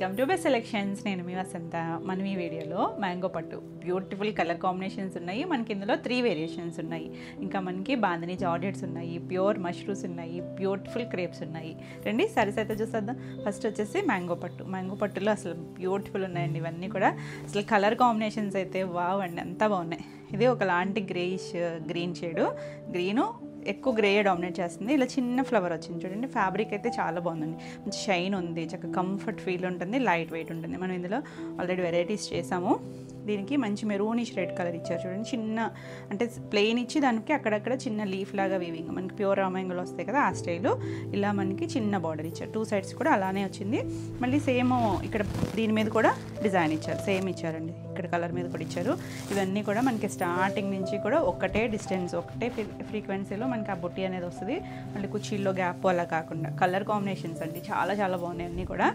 Welcome to best selections. నేను మీ వసంత. మనం ఈ వీడియోలో మ్యాంగో పట్టు బ్యూటిఫుల్ కలర్ కాంబినేషన్స్ ఉన్నాయి. మనకి ఇందులో 3 వేరియేషన్స్ ఉన్నాయి. ఇంకా మనకి బాందిని జార్జెట్స్ ఉన్నాయి, ప్యూర్ మష్రూమ్స్ ఉన్నాయి, బ్యూటిఫుల్ క్రేప్స్ ఉన్నాయి. రండి సారీస్ అయితే చూసేద్దాం. ఫస్ట్ వచ్చేసి మ్యాంగో పట్టులో అసలు బ్యూటిఫుల్ ఉన్నాయండి. ఇవన్నీ కూడా అసలు కలర్ కాంబినేషన్స్ అయితే వావ్ అండి, అంతా బాగున్నాయి. ఇది ఒకలాంటి గ్రేయిష్ గ్రీన్ షేడు, గ్రీను ఎక్కువ గ్రే డామినేట్ చేస్తుంది. ఇలా చిన్న ఫ్లవర్ వచ్చింది చూడండి. ఫ్యాబ్రిక్ అయితే చాలా బాగుందండి, మంచి షైన్ ఉంది, చక్కగా కంఫర్ట్ ఫీల్ ఉంటుంది, లైట్ వెయిట్ ఉంటుంది. మనం ఇందులో ఆల్రెడీ వెరైటీస్ చేసాము. దీనికి మంచి మెరూనిష్ రెడ్ కలర్ ఇచ్చారు చూడండి. చిన్న అంటే ప్లెయిన్ ఇచ్చి దానికి అక్కడక్కడ చిన్న లీఫ్ లాగా వీవింగ్, మనకి ప్యూర్ రామాంగోలు వస్తాయి కదా ఆ స్టైలు. ఇలా మనకి చిన్న బార్డర్ ఇచ్చారు. 2 సైడ్స్ కూడా అలానే వచ్చింది. మళ్ళీ సేమ్ ఇక్కడ దీని మీద కూడా డిజైన్ ఇచ్చారు, సేమ్ ఇచ్చారండి. ఇక్కడ కలర్ మీద కూడా ఇచ్చారు. ఇవన్నీ కూడా మనకి స్టార్టింగ్ నుంచి కూడా ఒకటే డిస్టెన్స్, ఒకటే ఫ్రీక్వెన్సీలో మనకి ఆ బుట్టి అనేది వస్తుంది. మళ్ళీ కుర్చీల్లో గ్యాప్ అలా కాకుండా కలర్ కాంబినేషన్స్ అండి చాలా చాలా బాగున్నాయి. అన్నీ కూడా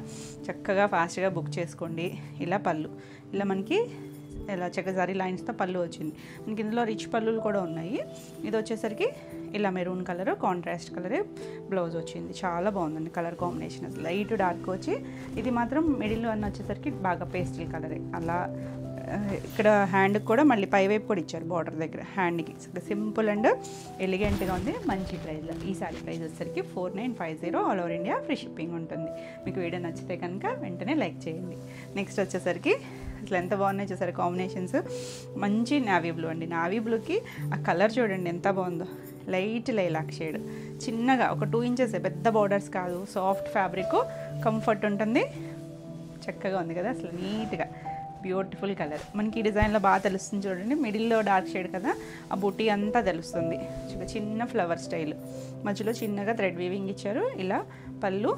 చక్కగా ఫాస్ట్గా బుక్ చేసుకోండి. ఇలా పళ్ళు, ఇలా మనకి ఇలా చక్కజారీ లైన్స్తో పళ్ళు వచ్చింది. మనకి ఇందులో రిచ్ పళ్ళులు కూడా ఉన్నాయి. ఇది వచ్చేసరికి ఇలా maroon colour contrast colour blouse వచ్చింది. చాలా బాగుందండి కలర్ కాంబినేషన్. లైట్ డార్క్ వచ్చి ఇది మాత్రం మిడిల్ అన్న వచ్చేసరికి బాగా పేస్టల్ కలరే. అలా ఇక్కడ హ్యాండ్కి కూడా మళ్ళీ పైవైపు కూడా ఇచ్చారు బార్డర్ దగ్గర. హ్యాండ్కి సింపుల్ అండ్ ఎలిగెంట్గా ఉంది. మంచి ప్రైస్లో ఈ సారీ ప్రైస్ వచ్చేసరికి 4950. All over India free shipping ఉంటుంది. మీకు వీడియో నచ్చితే కనుక వెంటనే లైక్ చేయండి. నెక్స్ట్ వచ్చేసరికి అసలు ఎంత బాగున్నాయి చూసారు కాంబినేషన్స్. మంచి నావీ బ్లూ అండి. నావీ బ్లూకి ఆ కలర్ చూడండి ఎంత బాగుందో. లైట్ లైలాక్ షేడ్, చిన్నగా ఒక 2 ఇంచెస్, పెద్ద బార్డర్స్ కాదు. సాఫ్ట్ ఫ్యాబ్రిక్, కంఫర్ట్ ఉంటుంది, చక్కగా ఉంది కదా అసలు నీట్గా. బ్యూటిఫుల్ కలర్ మనకి ఈ డిజైన్లో బాగా తెలుస్తుంది చూడండి. మిడిల్లో డార్క్ షేడ్ కదా, ఆ బూటీ అంతా తెలుస్తుంది. చిన్న ఫ్లవర్ స్టైల్, మధ్యలో చిన్నగా థ్రెడ్ వీవింగ్ ఇచ్చారు. ఇలా పళ్ళు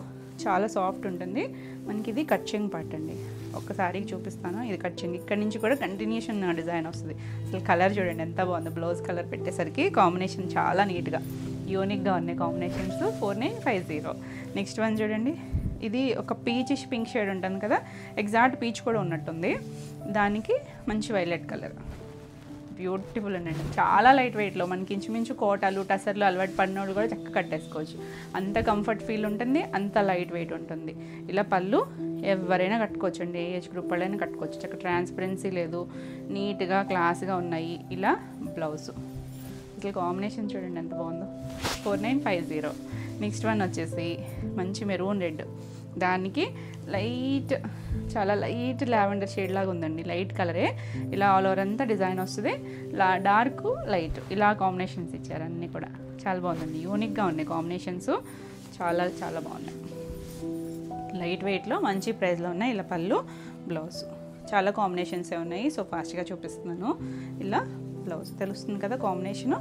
చాలా సాఫ్ట్ ఉంటుంది. మనకి ఇది కట్చింగ్ పార్ట్ అండి. ఒక్కసారి చూపిస్తాను. ఇది కట్చింగ్, ఇక్కడ నుంచి కూడా కంటిన్యూషన్ డిజైన్ వస్తుంది. అసలు కలర్ చూడండి ఎంత బాగుంది. బ్లౌజ్ కలర్ పెట్టేసరికి కాంబినేషన్ చాలా నీట్గా యూనిక్గా ఉన్నాయి కాంబినేషన్స్. 4950. నెక్స్ట్ వన్ చూడండి. ఇది ఒక పీచిష్ పింక్ షేడ్ ఉంటుంది కదా, ఎగ్జాక్ట్ పీచ్ కూడా ఉన్నట్టుంది. దానికి మంచి వైలెట్ కలర్, బ్యూటిఫుల్ ఉండండి. చాలా లైట్ వెయిట్లో మనకి ఇంచుమించు కోటాలు టసర్లు అలవాటు పడినోళ్ళు కూడా చక్కగా కట్టేసుకోవచ్చు. అంత కంఫర్ట్ ఫీల్ ఉంటుంది, అంత లైట్ వెయిట్ ఉంటుంది. ఇలా పళ్ళు ఎవరైనా కట్టుకోవచ్చు అండి, ఏ ఏజ్ గ్రూప్ వాళ్ళైనా కట్టుకోవచ్చు. చక్కగా ట్రాన్స్పరెన్సీ లేదు, నీట్గా క్లాస్గా ఉన్నాయి. ఇలా బ్లౌజు ఇట్లా కాంబినేషన్ చూడండి ఎంత బాగుందో. 4950. నెక్స్ట్ వన్ వచ్చేసి మంచి మెరూన్ రెడ్, దానికి లైట్ చాలా లైట్ లావెండర్ షేడ్ లాగా ఉందండి. లైట్ కలరే. ఇలా ఆల్ ఓవర్ అంతా డిజైన్ వస్తుంది. డార్క్ లైట్ ఇలా కాంబినేషన్స్ ఇచ్చారు. అన్నీ కూడా చాలా బాగుందండి, యూనిక్గా ఉన్నాయి కాంబినేషన్స్. చాలా చాలా బాగున్నాయి. లైట్ వెయిట్లో మంచి ప్రైస్లో ఉన్నాయి. ఇలా పళ్ళు బ్లౌజ్ చాలా కాంబినేషన్సే ఉన్నాయి. సో ఫాస్ట్గా చూపిస్తున్నాను. ఇలా బ్లౌజ్ తెలుస్తుంది కదా కాంబినేషను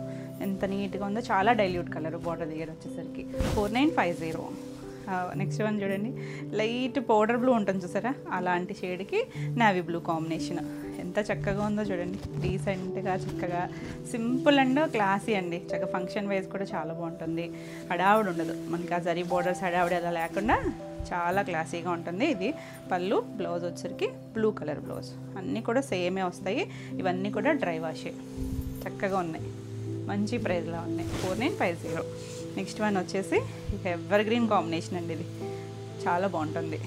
ఎంత నీట్గా ఉందో. చాలా డైల్యూట్ కలర్ బార్డర్ దగ్గర వచ్చేసరికి 4950. నెక్స్ట్ వన్ చూడండి. లైట్ పౌడర్ బ్లూ ఉంటుంది చూసారా, అలాంటి షేడ్కి నావీ బ్లూ కాంబినేషన్ ఎంత చక్కగా ఉందో చూడండి. డీసెంట్గా చక్కగా సింపుల్ అండ్ క్లాసీ అండి. చక్కగా ఫంక్షన్ వైజ్ కూడా చాలా బాగుంటుంది. హడావుడి ఉండదు మనకి, ఆ జరీ బోర్డర్స్ హడావుడి అలా లేకుండా చాలా క్లాసీగా ఉంటుంది. ఇది పళ్ళు, బ్లౌజ్ వచ్చరికి బ్లూ కలర్ బ్లౌజ్. అన్నీ కూడా సేమే వస్తాయి. ఇవన్నీ కూడా డ్రై వాషే, చక్కగా ఉన్నాయి, మంచి ప్రైస్లో ఉన్నాయి. 4950. నెక్స్ట్ వన్ వచ్చేసి ఎవర్ గ్రీన్ కాంబినేషన్ అండి. ఇది చాలా బాగుంటుంది.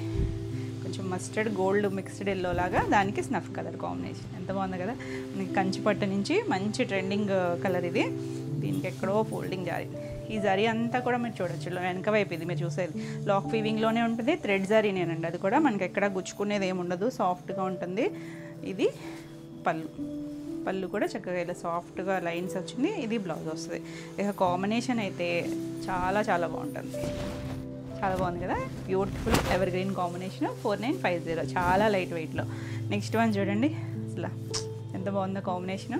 కొంచెం మస్టర్డ్ గోల్డ్ మిక్స్డ్ ఎల్లో లాగా, దానికి స్నఫ్ కలర్ కాంబినేషన్ ఎంత బాగుంది కదా. మనకి కంచిపట్టు నుంచి మంచి ట్రెండింగ్ కలర్ ఇది. దీనికి ఎక్కడో ఫోల్డింగ్ జారింది. ఈ జరీ అంతా కూడా మీరు చూడొచ్చు. వెనక వైపు ఇది మీరు చూసేది లాక్ వీవింగ్లోనే ఉంటుంది. థ్రెడ్ జరీనేనండి అది కూడా. మనకి ఎక్కడ గుచ్చుకునేది ఏమి ఉండదు, సాఫ్ట్గా ఉంటుంది. ఇది పళ్ళు కూడా చక్కగా ఇలా సాఫ్ట్గా లైన్స్ వచ్చింది. ఇది బ్లౌజ్ వస్తుంది. ఇక కాంబినేషన్ అయితే చాలా చాలా బాగుంటుంది. చాలా బాగుంది కదా, బ్యూటిఫుల్ ఎవర్ గ్రీన్ కాంబినేషన్. 4950. చాలా లైట్ వెయిట్లో. నెక్స్ట్ వన్ చూడండి అసలు ఎంత బాగుందో కాంబినేషన్.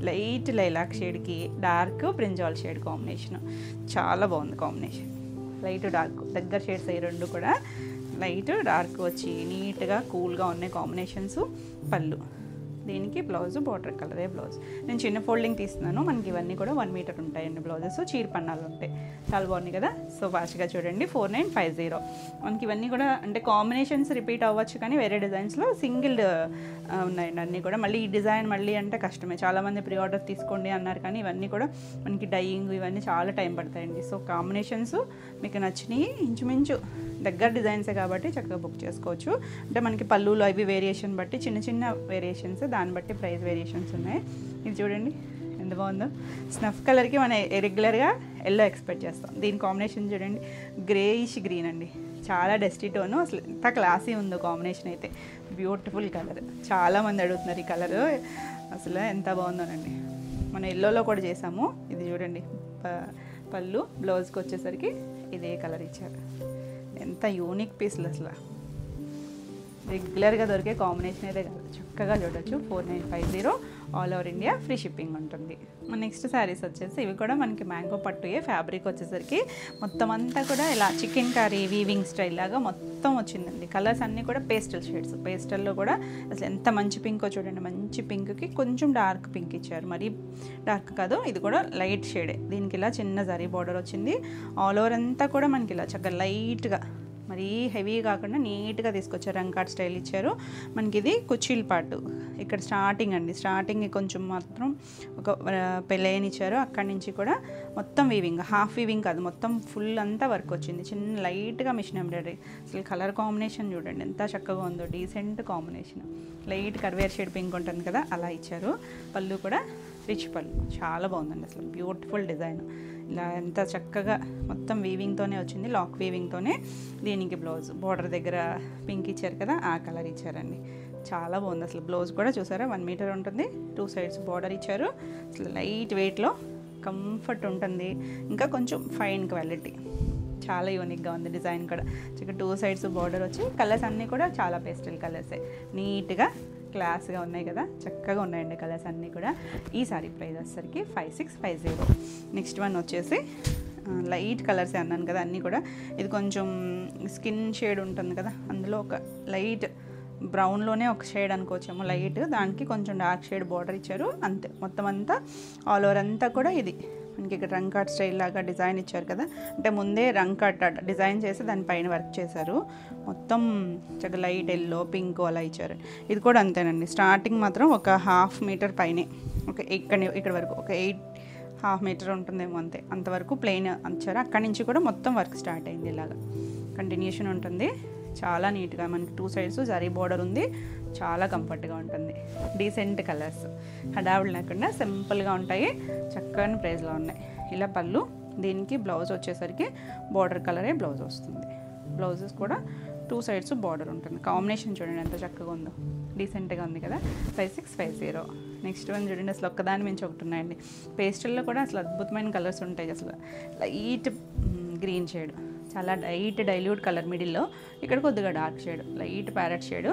లైట్ లైలాక్ షేడ్కి డార్క్ బ్రింజాల్ షేడ్ కాంబినేషన్. చాలా బాగుంది కాంబినేషన్. లైట్ డార్క్ దగ్గర షేడ్స్ అయ్యి రెండు కూడా లైట్ డార్క్ వచ్చి నీట్గా కూల్గా ఉన్నాయి కాంబినేషన్స్. పళ్ళు, దీనికి బ్లౌజ్ బార్డర్ కలరే బ్లౌజ్. నేను చిన్న ఫోల్డింగ్ తీస్తున్నాను. మనకి ఇవన్నీ కూడా 1 మీటర్ ఉంటాయండి బ్లౌజెస్. చీర పన్నాలు ఉంటాయి. చాలా బాగున్నాయి కదా. సో ఫాస్ట్గా చూడండి. 4950. మనకి ఇవన్నీ కూడా అంటే కాంబినేషన్స్ రిపీట్ అవ్వచ్చు, కానీ వేరే డిజైన్స్లో సింగిల్ ఉన్నాయండి అన్నీ కూడా. మళ్ళీ ఈ డిజైన్ మళ్ళీ అంటే కష్టమే. చాలామంది ప్రీ ఆర్డర్ తీసుకోండి అన్నారు, కానీ ఇవన్నీ కూడా మనకి డైయింగ్ ఇవన్నీ చాలా టైం పడతాయండి. సో కాంబినేషన్స్ మీకు నచ్చినాయి ఇంచుమించు దగ్గర డిజైన్సే కాబట్టి చక్కగా బుక్ చేసుకోవచ్చు. అంటే మనకి పళ్ళులో అవి వేరియేషన్ బట్టి చిన్న చిన్న వేరియేషన్స్, దాన్ని బట్టి ప్రైస్ వేరియేషన్స్ ఉన్నాయి. ఇది చూడండి ఎంత బాగుందో. స్నఫ్ కలర్కి మనం రెగ్యులర్గా ఎల్లో ఎక్స్పెక్ట్ చేస్తాం. దీని కాంబినేషన్ చూడండి గ్రేయిష్ గ్రీన్ అండి, చాలా డస్టీ టోను. అసలు ఎంత క్లాసీ ఉందో కాంబినేషన్ అయితే. బ్యూటిఫుల్ కలర్, చాలామంది అడుగుతున్నారు ఈ కలరు, అసలు ఎంత బాగుందోనండి. మనం ఎల్లోలో కూడా చేసాము. ఇది చూడండి పళ్ళు, బ్లౌజ్కి వచ్చేసరికి ఇదే కలర్ ఇచ్చారు. ఎంత యూనిక్ పీస్లు, అసలు రెగ్యులర్గా దొరికే కాంబినేషన్ అయితే కాదు, చక్కగా చూడొచ్చు. 4950 all over India free shipping ఉంటుంది. మన నెక్స్ట్ శారీస్ వచ్చేసి ఇవి కూడా మనకి మ్యాంగో పట్టుయే. ఫ్యాబ్రిక్ వచ్చేసరికి మొత్తం అంతా కూడా ఇలా చికెన్ కర్రీ వీవింగ్ స్టైల్ లాగా మొత్తం వచ్చిందండి. కలర్స్ అన్నీ కూడా పేస్టల్ షేడ్స్. పేస్టల్లో కూడా అసలు ఎంత మంచి పింకో చూడండి. మంచి పింక్కి కొంచెం డార్క్ పింక్ ఇచ్చారు, మరీ డార్క్ కాదు, ఇది కూడా లైట్ షేడే. దీనికి ఇలా చిన్న జరీ బార్డర్ వచ్చింది. ఆల్ ఓవర్ అంతా కూడా మనకి ఇలా చక్కగా లైట్గా, మరీ హెవీ కాకుండా నీట్గా తీసుకొచ్చారు. రంకాట్ స్టైల్ ఇచ్చారు. మనకి ఇది కుచ్చిల్ పాటు ఇక్కడ స్టార్టింగ్ అండి. స్టార్టింగ్ కొంచెం మాత్రం ఒక పెళ్ళైన ఇచ్చారు. అక్కడి నుంచి కూడా మొత్తం వీవింగ్, హాఫ్ వీవింగ్ కాదు, మొత్తం ఫుల్ అంతా వర్క్ వచ్చింది. చిన్న లైట్గా మిషన్ ఎంబ్రాయిడరీ. అసలు కలర్ కాంబినేషన్ చూడండి ఎంత చక్కగా ఉందో. Decent combination. లైట్ కర్వేర్ షేడ్ పింక్ ఉంటుంది కదా, అలా ఇచ్చారు. పళ్ళు కూడా రిచ్ పళ్ళు, చాలా బాగుందండి. అసలు బ్యూటిఫుల్ డిజైన్. ఇలా ఎంత చక్కగా మొత్తం వీవింగ్తోనే వచ్చింది, లాక్ వీవింగ్తోనే. దీనికి బ్లౌజ్ బోర్డర్ దగ్గర పింక్ ఇచ్చారు కదా, ఆ కలర్ ఇచ్చారండి. చాలా బాగుంది. అసలు బ్లౌజ్ కూడా చూసారా 1 మీటర్ ఉంటుంది. 2 సైడ్స్ బార్డర్ ఇచ్చారు. అసలు లైట్ వెయిట్లో కంఫర్ట్ ఉంటుంది. ఇంకా కొంచెం ఫైన్ క్వాలిటీ, చాలా యూనిక్గా ఉంది డిజైన్ కూడా. చక్కగా 2 సైడ్స్ బార్డర్ వచ్చి కలర్స్ అన్నీ కూడా చాలా పేస్టల్ కలర్సే, నీట్గా క్లాస్గా ఉన్నాయి కదా, చక్కగా ఉన్నాయండి కలర్స్ అన్నీ కూడా. ఈ సారీ ప్రైస్ వచ్చేసరికి 5650. నెక్స్ట్ వన్ వచ్చేసి లైట్ కలర్సే అన్నాను కదా అన్నీ కూడా. ఇది కొంచెం స్కిన్ షేడ్ ఉంటుంది కదా, అందులో ఒక లైట్ బ్రౌన్లోనే ఒక షేడ్ అనుకోవచ్చేమో లైట్, దానికి కొంచెం డార్క్ షేడ్ బార్డర్ ఇచ్చారు అంతే. మొత్తం అంతా ఆల్ ఓవర్ అంతా కూడా ఇది మనకి ఇక్కడ రంకాట్ స్టైల్ లాగా డిజైన్ ఇచ్చారు కదా, అంటే ముందే రంకాట్ డిజైన్ చేసి దానిపైన వర్క్ చేశారు. మొత్తం చక్కగా లైట్ ఎల్లో పింక్ అలా ఇచ్చారు. ఇది కూడా అంతేనండి. స్టార్టింగ్ మాత్రం ఒక 1/2 మీటర్ పైనే, ఒక ఇక్కడ వరకు ఒక 8.5 మీటర్ ఉంటుందేమో అంతే, అంతవరకు ప్లెయిన్ ఇచ్చారు. అక్కడి నుంచి కూడా మొత్తం వర్క్ స్టార్ట్ అయింది. ఇలాగా కంటిన్యూషన్ ఉంటుంది. చాలా నీట్గా మనకి 2 సైడ్స్ జరీ బోర్డర్ ఉంది. చాలా కంఫర్ట్గా ఉంటుంది. డీసెంట్ కలర్స్, హడావులు లేకుండా సింపుల్గా ఉంటాయి. చక్కని ప్రైస్లో ఉన్నాయి. ఇలా పళ్ళు, దీనికి బ్లౌజ్ వచ్చేసరికి బార్డర్ కలరే బ్లౌజ్ వస్తుంది. బ్లౌజెస్ కూడా 2 సైడ్స్ బార్డర్ ఉంటుంది. కాంబినేషన్ చూడండి ఎంత చక్కగా ఉందో, డీసెంట్గా ఉంది కదా. 5650. నెక్స్ట్ వన్ చూడండి, అసలు ఒక్కదాని మించి ఒకటి ఉన్నాయండి. పేస్టల్లో కూడా అసలు అద్భుతమైన కలర్స్ ఉంటాయి. అసలు లైట్ గ్రీన్ షేడ్, చాలా లైట్ డైల్యూట్ కలర్ మిడిల్లో, ఇక్కడ కొద్దిగా dark shade, light parrot shade.